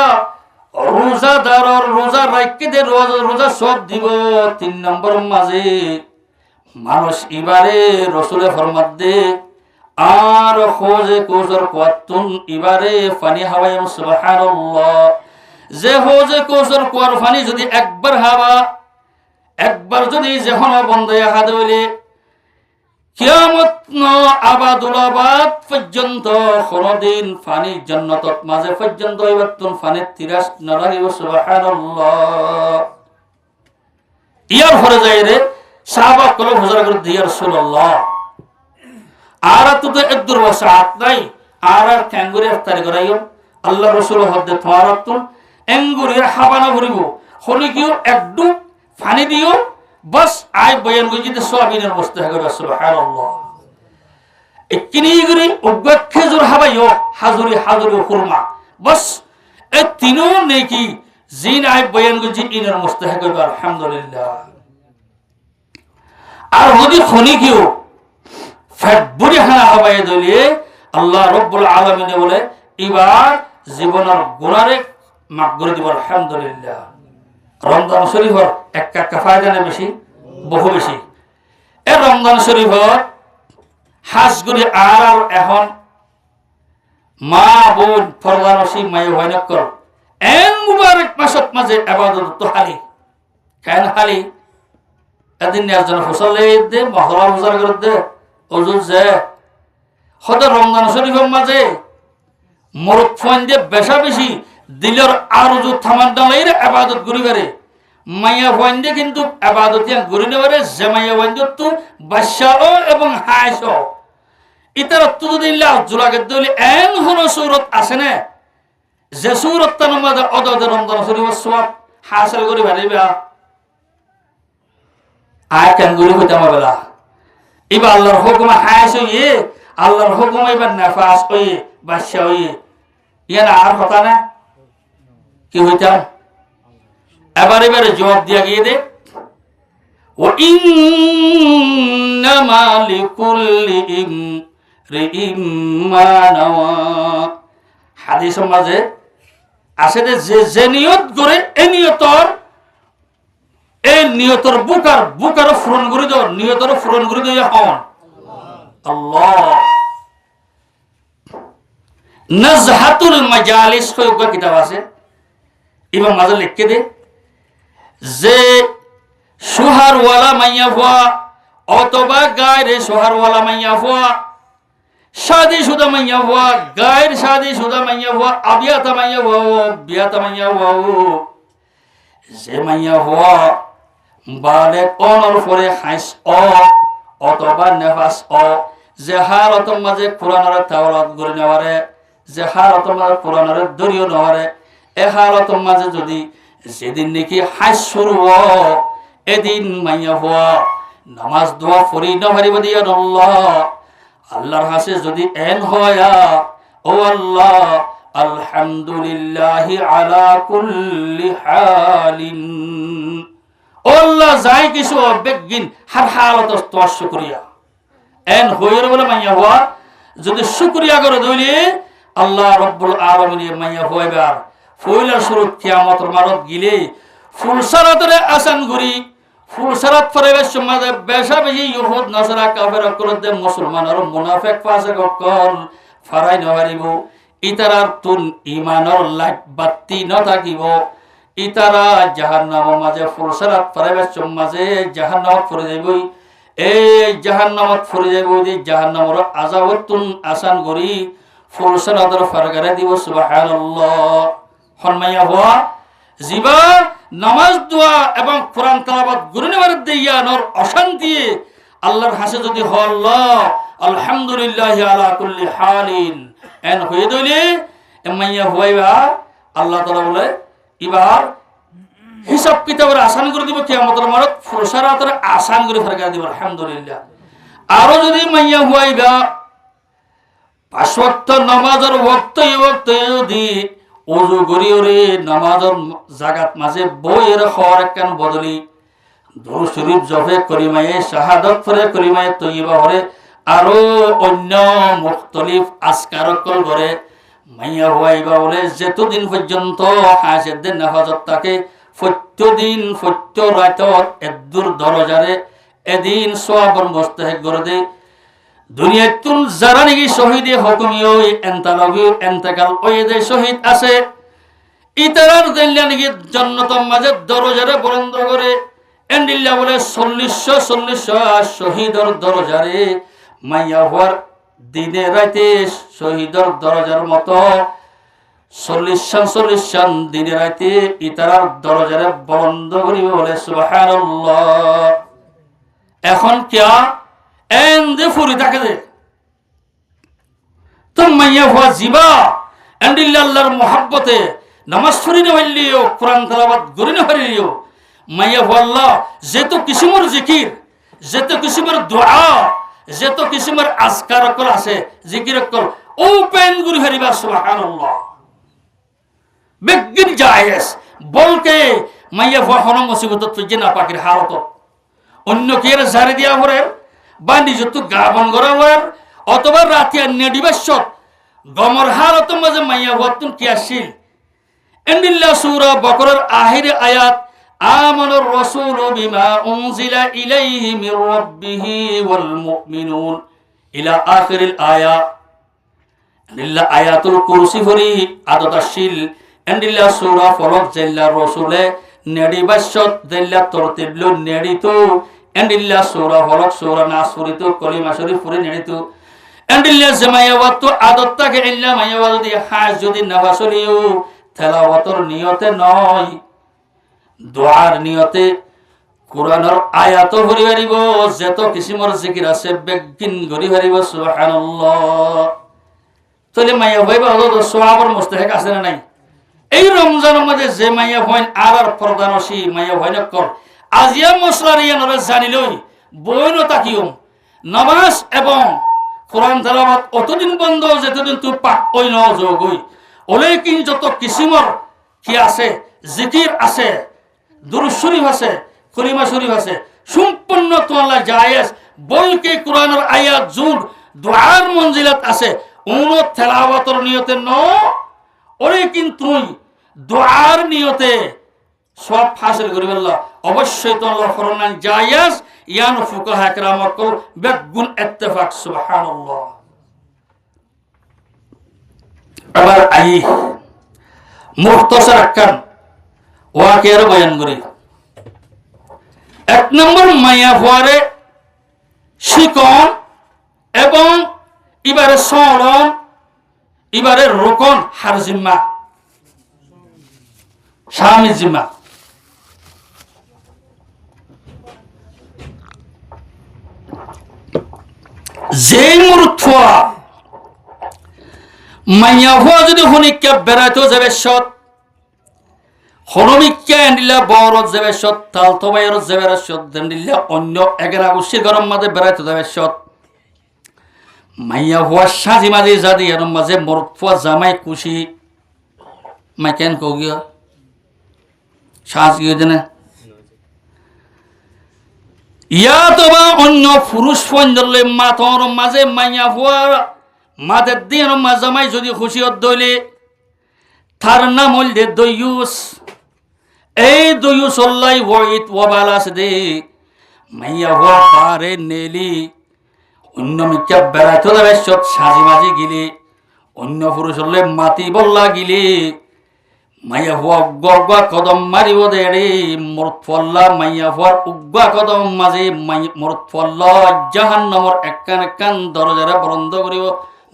রোজাদারর রোজা রাখকে দে রোজা সব দিব। 3 নম্বর মাঝে মানুষ এবারে রসুলে ফরমাত দে আর খোঁজে কোজর কোয়াতুন এবারে পানি হাওয়াই। সুবহানাল্লাহ। যে হোজে কোজর কোয়ার পানি যদি একবার হাওয়া একবার যদি যখন বন্ধ হাত হইলে কিয়ামত আবাদুল আবাদ পর্যন্ত কোনদিন পানি জান্নাতত মাঝে পর্যন্ত এবার তুন পানি তিরাস না লাগিব। সুবহানাল্লাহ। ইয়ার পরে যাই রে সাহাবা কল হুজুর করে দিয়া রাসূলুল্লাহ আর তো একদুর ওয়াসাত নাই আর ক্যাঙ্গুরি ইফতারি করাইও আল্লাহ রাসূল হদ্দে তোমারতুন এঙ্গুরির হাবানা ভরিব হলি কিও একদু পানি দিও বাস আই বয়ান গজিতে সোয়াবিনের বস্তু হবে। সুবহানাল্লাহ। একিনি গরি উগ্গত খেজুর হাবাইও হাজুরি খুরমা বাস এ তিনো নেকি জিন আই বয়ান গজি ইনের মুস্তাহিক হবে। আলহামদুলিল্লাহ। আর যদি খনি কিও ফেব্রুরি হানা হাবাই দলিয়ে আল্লাহ রব্বুল আলামিন বলে এবার জীবনের গুনারে মাফ করে দিব। আলহামদুলিল্লাহ। রমজান শরীফর একটা ফায়দা না বেশি, বহু বেশি। এই রমজান শরীফর হাজ করে আর এখন মা বোন ফরদানসি মায়ে হয়না কর এন মুবারক মাসত মাঝে ইবাদত তো হালি কেন হালি এদিন একজন ফসল দে মহলা ফসল করে দে ওজুর যে হতে রমজান শরীফের মাঝে মরক ফোন দিয়ে বেশা বেশি দিলের আর ওজুর থামান ডালাইরে ইবাদত করি পারে মাইয়া ফোন দিয়ে কিন্তু ইবাদত করি না পারে যে মাইয়া ফোন দিয়ে তো বাদশাও এবং হাইসও ইতার তো যদি জোলাকে দিলে এন হলো সূরত আছে না যে সূরত তার মাঝে অদদ রমজান শরীফের সওয়াব হাসিল করি পারিবা আয় কেন গুলি হইতে আমার বেলা এবার আল্লাহর হুকুমে হায়াস হইয়ে আল্লাহর হুকুমে এবার নাফাস হইয়ে বাদশা হইয়ে ইয়ার আর কথা না কি হইতাম এবারে জবাব দিয়া গিয়ে দে ও ইন্নামা লিকুল্লি ইমরিইম মা নাওয়া। হাদিসের মাঝে আছে যে নিয়ত করে এই নিয়তর বুকার ফুরন করে দাও নিয়তর ফুরন করে দাও হন আল্লাহ। নাজহাতুল মাজালিস কয়েকটা কিতাব আছে ইমাম মাঝে লিখকে দে যে সুহারওয়ালা মাইয়া ফুয়া অথবা গায়রে সুহারওয়ালা মাইয়া ফুয়া শাদি শুদা মাইয়া ফুয়া গায়ের শাদি শুদা মাইয়া ফুয়া আবিয়াতা মাইয়া ফুয়া বিয়াতা মাইয়া ফুয়া যে মাইয়া ফুয়া বালে অনর পরে হাইস অথবা নেফাস যে হালতর মাঝে কোরআনের তাওরাত করে নেওয়ারে যে হালতর মাঝে কোরআনের দরিও নেওয়ারে এ হালতর মাঝে যদি যেদিন নাকি হাইস শুরু এদিন মাইয়া হওয়া নামাজ দোয়া ফরি না পারিব দিয়া আল্লাহ আল্লাহর হাসে যদি এন হয়া ও আল্লাহ আলহামদুলিল্লাহি আলা কুল্লি হালিন ও আল্লাহ যাই কিছু বেগিন হার হালত তোর শুকরিয়া এন হইর বলে মাইয়া হওয়া যদি শুকরিয়া করে দইলে আল্লাহ রব্বুল আলামিন মাইয়া হইবার ফইলার শুরুত কিয়ামতের মারত গিলে ফুলসারাতরে আসান ঘুরি ফুলসারাত ফরেবের সময় বেশা বেশি ইহুদ নাসারা কাফের অকলতে মুসলমান আর মুনাফিক ফাসিক অকল ফারাই নহারিব ইতারার তুন ইমানর লাইট বাতি ন থাকিব ইতারা জাহান্নামের মাঝে ফুরসারাত পারাইবার মাঝে জাহান্নামত পড়ে যাইবই। এই জাহান্নামত পড়ে যাইব দি জাহান্নামের আযাবতুন আসান করি ফুরসারাতের ফারগারে দিব। সুবহানাল্লাহ। ফরমাইয়া হওয়া জিবা নামাজ দোয়া এবং কোরআন তেলাওয়াত গুরুনিবার দেয়ানোর অশান্তি আল্লাহর হাসে যদি আল্লাহ আলহামদুলিল্লাহ আলা কুল্লি হালিন এন হয়ে দইলে এমাইয়া হইবা আল্লাহ তাআলা বলে এবার হিসাব কিতাবের আসান করে দিব, কিয়ামতের মাঠে ফুরসারাতের আসান করে ফারগারে দিব। আলহামদুলিল্লাহ। আরো যদি মাইয়া হইবা পাঁচ ওয়াক্ত নামাজের ওয়াক্ত যদি ওযু করি ওরে নামাজের জাগাত মাঝে বইয়ের হওয়ার একখান বদলি দুরূদ শরীফ জপে করিমায়ে শাহাদাত পড়ে করিমায়ে তয়্যিবা পড়ে আরো অন্য মুখতলিফ আজকার করে মাইয়া হওয়াইবা বলে যেতদিন পর্যন্ত হাজেদের নাফাজত থাকে প্রত্যেকদিন প্রত্যেক রাতত এদুর দরজারে এদিন সওয়াবর মুস্তাহিক করে দে। দুনিয়াতুন যারা নাকি শহীদে হুকুমিও এন্তেকাল ওইদে শহীদ আছে ইতারার দিল্লা নাকি জান্নাতের মাঝে দরজারে বন্ধ করে এন্ডিল্লা বলে 40 শহীদর দরজারে মাইয়া হওয়ার দিনে রাতে শহীদর দরজার মতো 40 দিনে রাতে ইতারার দরজারে বন্ধ করিব বলে। সুবহানাল্লাহ। এখন কিয়া এন্দে ফুরি থাকে দে তো মাইয়া হওয়া জিবা এন্ডিল্লা আল্লাহর মুহাব্বতে নামাজ পড়ি না হইলিও কোরআন তেলাওয়াত করি না হইলিও মাইয়া হওয়া আল্লাহ যেত কিসিমের জিকির যেত কিসিমের দোয়া যেত কিসিমের আজকার কল আছে জিকির কল ওপেন করে হারিবা। সুবহানাল্লাহ। বেগিন জায়েজ বলকে মাইয়া হওয়া হন মুসিবত তুই না পাকির হালত অন্য কে জারি দিয়া পড়ে বা নিজত গা বন করা হওয়ার অথবা রাতিয়া নেডিবাসত গমর হালত মাঝে মাইয়া হওয়া তুন কি আসিল এন্ডিল্লা সূরা বকরার আখিরে আয়াত আমানার রাসূলু বিমা উনজিলা ইলাইহি মির রাব্বিহি ওয়াল মুমিনুন ইলা আখিরিল আয়া। এন্ডিল্লা আয়াতুল কুরসি ফরি আদত আসিল এন্ডিল্লা সূরা ফলক জেল্লা রাসূলে নেডিবাসত জেল্লা তরতিবল নেডিতো এন্ডিল্লা সূরা ফলক সূরা নাস ফরিতো কলিমা শরীফ ফুরে নেডিতো এন্ডিল্লা জামায়াওয়াত আদতটাকে ইল্লা মায়াওয়াত দি হাজ যদি নাফাসলিও তেলাওয়াতর নিয়তে নয় দোয়ার নিয়তে কোরআনের আয়াত পড়ি পারিব যত কিসিমর জিকির আছে বেগিন গরি পারিব। সুবহানাল্লাহ। তাহলে মাইয়া হইবা হলো সওয়াবের মুস্তাহিক আছে না নাই? এই রমজানের মধ্যে যে মাইয়া হইন আর প্রধানসী মাইয়া হইন কর আজিয়া মশলার ইয়ানরে জানিলই বইনো তাকিও নামাজ এবং কোরআন তেলাওয়াত অতদিন বন্ধ যেতদিন তুই পাক ওই ন যোগই ওলে কিন যত কিসিমর কি আছে জিকির আছে দুরূদ শরীফ আছে কলিমা শরীফ আছে সম্পূর্ণ তোলা জায়েজ বলকে কোরআনের আয়াত জুন দুআর মঞ্জিলাত আছে উন তেলাওয়াতের নিয়তে ন ওরে কিন্তু তুই দুআর নিয়তে সব হাসিল করিব আল্লাহ অবশ্যই তো আল্লাহ ফরমান জায়েজ ইয়ান ফুকাহা کرام কল বেগুন ইত্তেফাক। সুবহানাল্লাহ। আবার আই মুখতাসার কান ওয়াকিয়ার বয়ান করি। এক নম্বর মাইয়া ফুয়ারে শিকন এবং ইবারে সরম ইবারে রোকন হার জিম্মা স্বামী জিম্মা যে মুরুথুয়া মাইয়া ফুয়া যদি হনিকা বেড়াইতেও যাবে সৎ হরমিকা এন্ডিলা বড় যাবে সৎ তাল তবাইর যাবে সৎ এন্ডিলা অন্য এগারা উশির গরম মাঝে বেড়াইতে যাবে সৎ মাইয়া ফুয়া সাজি মাঝে যাদি এর মাঝে মুরুথুয়া জামাই খুশি মাই কেন কগিয়া সাজ গিয়ে দেনে ইয়া তোবা অন্য পুরুষ পঞ্জলে মাথর মাঝে মাইয়া ফুয়া মাদের দিন মাজামাই যদি খুশি দইলে তার নাম হল দে দয়ুস। এই দয়ুস অল্লাই ওয়াইত ওয়াবালাস দে মাইয়া ফুয়া পারে নেলি অন্য মিকা বেড়াইতে যাবে সব সাজি মাঝি গিলে অন্য পুরুষ হলে মাতি বল্লা গিলে মাইয়া হওয়া উগ্গা কদম মারিব দে রে মরত ফল্লা মাইয়া হওয়ার উগ্গা কদম মাঝে মরত ফল্লা জাহান্নামর একখান একখান দরজারে বন্ধ করিব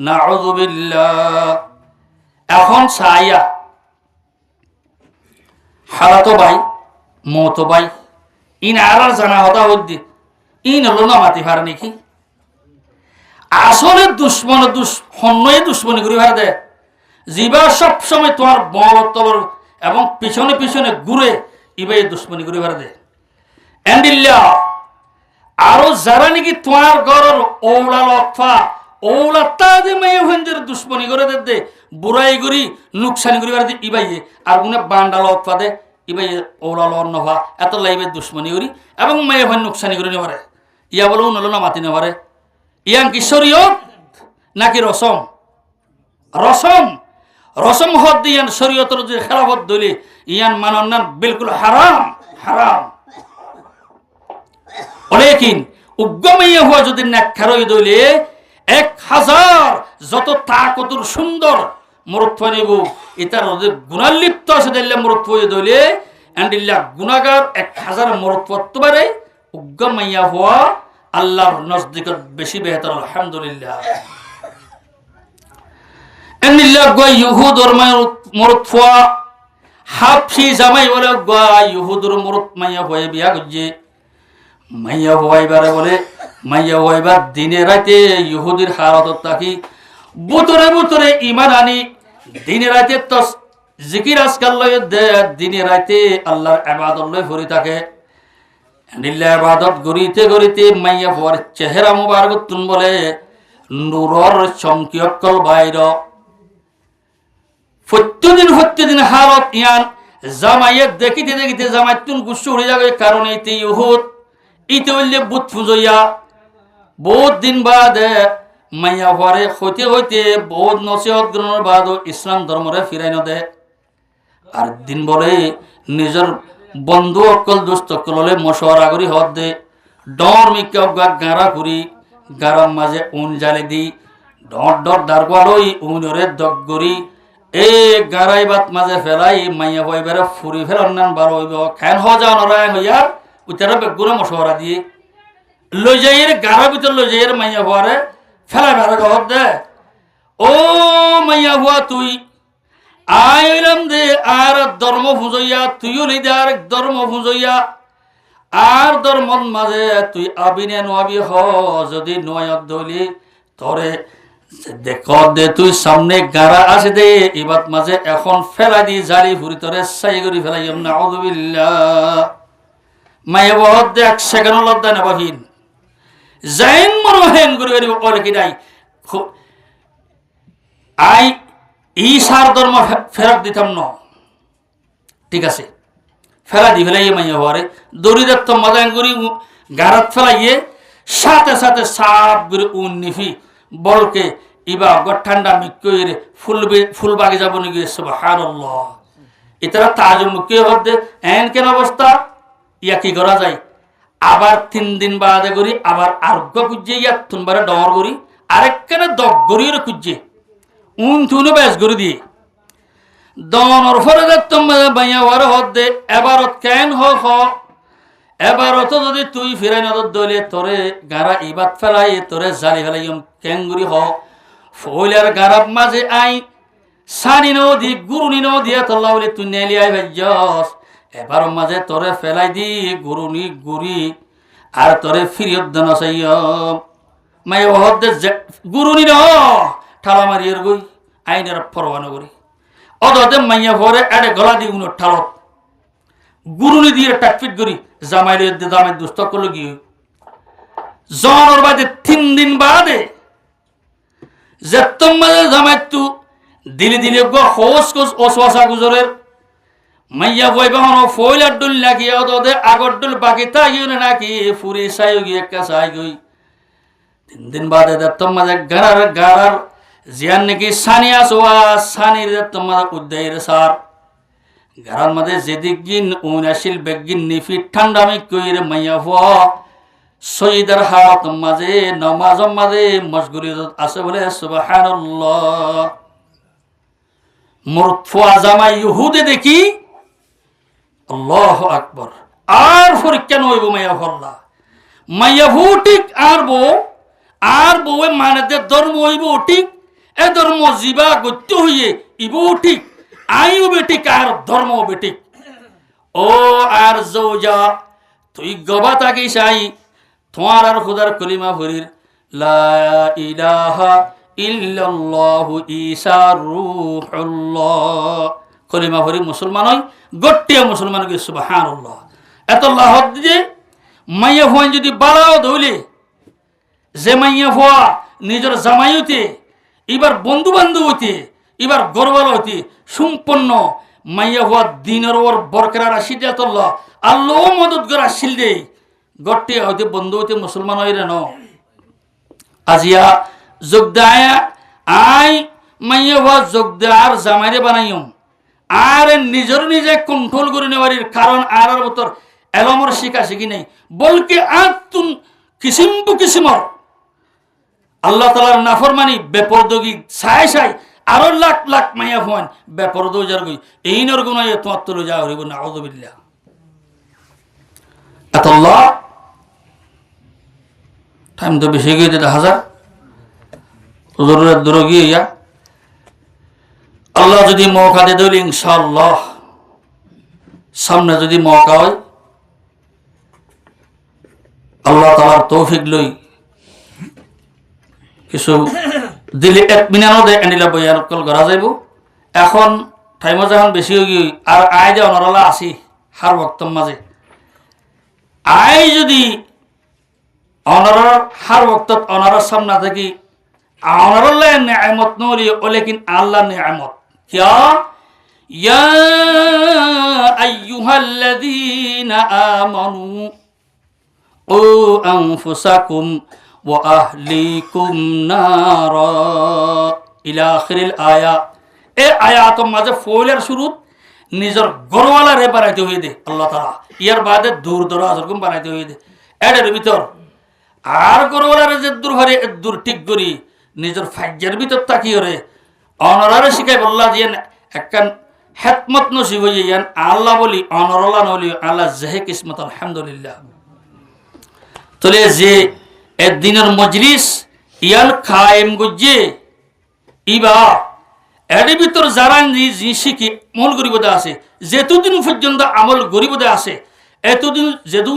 নাউযুবিল্লাহ। এখন সাইয়া হারাতো ভাই মতো ভাই ইন আর জানা হতা হদ্দি ইন হলো না মাতি ভার নাকি আসলে দুশ্মন হন্যই দুশ্মনী করি ভার দে জিবা সব সময় তোমার বল তলর এবং পিছনে পিছনে ঘুরে ইবাই দুশ্মনী করি ভার দে এন্ডিল্লা আরো যারা নাকি তোমার ঘরের ওলা লফা ওলা তাদে মেয়ে হঞ্জের দুশ্মনী করে দে বুড়াই করি নুকসানি করি ভার দে ইবাইয়ে আর গুনে বান্ডা লফা দে ইবাই ওলা লন নভা এত লাইবে দুশ্মনী করি এবং মেয়ে হন নুকসানি করে নেবারে ইয়া বলেও নলো না মাতি নেবারে ইয়ান কি শরীয়ত নাকি রসম রসম রসম হদ ইয়ান শরীয়তের যে খেলাফত দলি ইয়ান মানন না বিলকুল হারাম হারাম অলেকিন উগ্গমাইয়া হওয়া যদি নেক্ষারই দইলে 1000 যত তাকতুর সুন্দর মরত্ব নেব এটার গুণার লিপ্ত আছে দিলে মরত্ব দইলে এন্ডিল্লা গুণাগার 1000 মরত্ব পারে উগ্গমাইয়া হওয়া আল্লাহর নজদিকত বেশি বেহতর আলহামদুলিল্লাহ। এন্ডিল্লা গয় ইহুদর মরত্ব হাফসি জামাই বলে গয় ইহুদর মরত মাইয়া হয়ে বিয়া গজ্জে মাইয়া হওয়াইবারে বলে মাইয়া হওয়াইবার দিনে রাতে ইহুদির হারত থাকি বুতরে বুতরে ইমান আনি দিনে রাতে তো জিকির আজকাল লয় দে দিনে রাতে আল্লাহর ইবাদত লয় ভরি থাকে নিল্লা ইবাদত গরিতে গরিতে মাইয়া হওয়ার চেহারা মুবারক তুন বলে নূরর চমকিয়কল বাইর প্রত্যেকদিন হালত ইয়ান জামাইয়ে দেখিতে দেখিতে জামাই তুন গুসু উড়ে যাবে কারণ এইতে ইহুদ ইতে হইলে বুত ফুজইয়া বহুত দিন বাদে মাইয়া হওয়ারে হইতে হইতে বহুত নসিহত গ্রহণের বাদ ইসলাম ধর্মরে ফিরাই নদে আর দিন বলে নিজের বন্ধু অকল দুষ্ট অকল মশওয়ারা করি হদ দে ডর মিকা গাঁড়া করি গাঁড়ার মাঝে উন জালি দি ডর ডর দারগোয়ালই উনরে দগ করি এ গাঁড়াই বাত মাঝে ফেলাই মাইয়া হইবারে ফুরি ফেলার নান বার হইব খান হওয়া যাওয়া নরায় হইয়ার উতারা বেগুনা মশওয়ারা দিয়ে লই যাইয়ের গাঁড়ার ভিতর লই যাইয়ের মাইয়া হওয়ারে ফেলাই বেড়া ঘর দে ও মাইয়া হওয়া তুই আইলাম দে আর ধর্ম ফুজইয়া তুইও লই দে আর ধর্ম ফুজইয়া আর ধর্মর মাঝে তুই আবিনে নোয়াবি হ যদি নয়ত দলি তরে দেখ দে তুই সামনে গাড়া আছে দে এবার মাঝে এখন ফেলা দি জারি ফুরি তরে সাই করি ফেলাই না আউযুবিল্লাহ মাইয়া বহুত দে 1 সেকেন্ড লদ্দা নেবাহিন জাইন মনো হেন করি করি ওলে কি নাই আই ঈশার ধর্ম ফেরত দিতাম না ঠিক আছে ফেলা দি ফেলাই মাইয়া হওয়ারে দড়িদের তো মজাং করি গাড়াত ফেলাইয়ে সাথে সাথে সাপ করে নিফি বলকে ইবা ঠান্ডা মিক্কইরে ফুল বাগে যাব নাকি সুবহানাল্লাহ ইতারা তাজুম মুক্কি হদে এন কেন অবস্থা ইয়া কি করা যায় আবার 3 দিন বাদে করি আবার আরোগ্য খুঁজে ইয়া তুনবারে ডর করি আরেকখানে দগ গড়িয়ে খুঁজে তুনো বেশ করে দিয়ে দনর ফরে তোমাদের বাইয়া ওয়ার হদে এবারত কেন হ এবারত যদি তুই ফিরাই নদর দলে তোরে গাড়া ইবাত ফেলাই তোরে জালি ফেলাইম কেঙ্গুরি হ ফইলার গাড়ার মাঝে আই সানি নদী গুরুনি নদী তল্লা বলে তুই নেলি আই ভাইজস এবার মাঝে তোরে ফেলাই দি গুরুনি গুরি আর তোরে ফিরিয়ত দেন সাইয়ম মাই হদে গুরুনি ন ঠালা মারিয়ের গই আইনের পরোয়ানা করি অদতে মাইয়া ভরে এড়ে গলা দি উনো ঠালত গুরুনি দিয়ে টাকফিট করি জামাইরে জামাই দুষ্ট করলো গিয়ে জনের বাদে 3 দিন বাদে যে তোমাদের জামাই তু দিলি দিলি গো হোস কোস ওসওয়াসা গুজরের মাইয়া বই বাহন ফইলার ডুল লাগি অদতে আগর ডুল বাকি তাইও নাকি ফুরি সাইও গিয়ে একটা সাই গই 3 দিন বাদে যে তোমাদের গাড়ার জিয়ান নাকি সানি আসোয়া সানির তোমাদের উদ্দাইর সার গারার মধ্যে যেদিক গিন উনাশিল বেগিন নিফি ঠান্ডা মি কইরে মাইয়া হওয়া সঈদের হাত মাঝে নমাজ মাঝে মশগুরি আছে বলে সুবহানাল্লাহ মরফুয়া জামা ইহুদে দেখি আল্লাহু আকবার আর পরীক্ষা নইব মাইয়া হল্লা মাইয়া ভু ঠিক আর বউয়ে মানে ধর্ম হইব ঠিক এ ধর্ম জীবা গত্য হইয়ে ইবও ঠিক আইও বেঠিক আর ধর্ম বেঠিক ও আর যৌজা তুই গবা তাকি চাই তোমার আর খুদার কলিমা ভরির লা ইলাহা ইল্লাল্লাহু ঈসা রূহুল্লাহ কলিমা ভরি মুসলমান হয় গট্টিয়া মুসলমান কি সুবহানাল্লাহ এত লাহত যে মাইয়া ভুয়ান যদি বালাও ধইলে যে মাইয়া ভুয়া নিজের জামাইতে এবার বন্ধু বান্ধব হইতে এবার গরবাল হইতে সম্পন্ন মাইয়া ভুয়া দিনের ওর বরকরার আসিদাতুল্লাহ আল্লাহ মদত করে আসিল দে গট্টিয়া হইতে বন্ধু হইতে মুসলমান হইরে ন আজিয়া যোগদায়া আই মাইয়া ভুয়া যোগদার জামাইরে বানাইম আর নিজের নিজে কন্ট্রোল করে নেওয়ার কারণ আর বতর এলমর শিখা শিখি নেই বলকে আতুন কিসিমর আল্লাহ তাআলার নাফরমানি বেপরদগি ছাই ছাই আরো লাখ লাখ মাইয়া হন বেপরদ যার গই এই নর গুণ তোমার যা হইব না আউযুবিল্লাহ আতাল্লাহ টাইম তো বেশি গিয়ে দিতে হাজার জরুরত দূর গিয়ে ইয়া আল্লাহ যদি মৌকা দিয়ে দিল ইনশাআল্লাহ সামনে যদি মৌকা হয় আল্লাহ তাআলার তৌফিক লই কিছু দিলে এক মিনিটও দেয় এনিলা বইয়ার কল করা যাইব এখন টাইম যখন বেশি হয়ে গিয়ে আর আয় যে অনরালা আসি হার বক্তম মাঝে আয় যদি অনরার হার বক্তত অনরার সামনে থাকি অনরাল্লাহ নিয়ামত নলি ও লেকিন আল্লাহ নিয়ামত क्या या अय्युहल्लज़ीना आमनू ओ अनफुसकुम व अहलीकुम नारा इला आखिरिल आया ए आयात माঝে ফয়লার শুরুত নিজের গরওয়ালা রে বানাইতে হই দে আল্লাহ তাআলা ইয়ার বাদে দূর দরাজ রকম বানাইতে হই দে এর ভিতর আর গরওয়ালা রে যে দূর হরে দূর ঠিক করি নিজের ফাজ্জার ভিতর তাকিয়ে রে অনরারে শিখাই বললা যে একখান হেতমত নসিব হয়ে যান আল্লাহ বলি অনরলা নলি আল্লাহ জেহে কিসমত আলহামদুলিল্লাহ তোলে যে একদিনের মজলিস ইয়ান খায়েম গজ্জে ইবা এর ভিতর যারা শিখি মূল গরিবদা আছে যেতদিন পর্যন্ত আমল গরিবদা আছে এতদিন যেদিন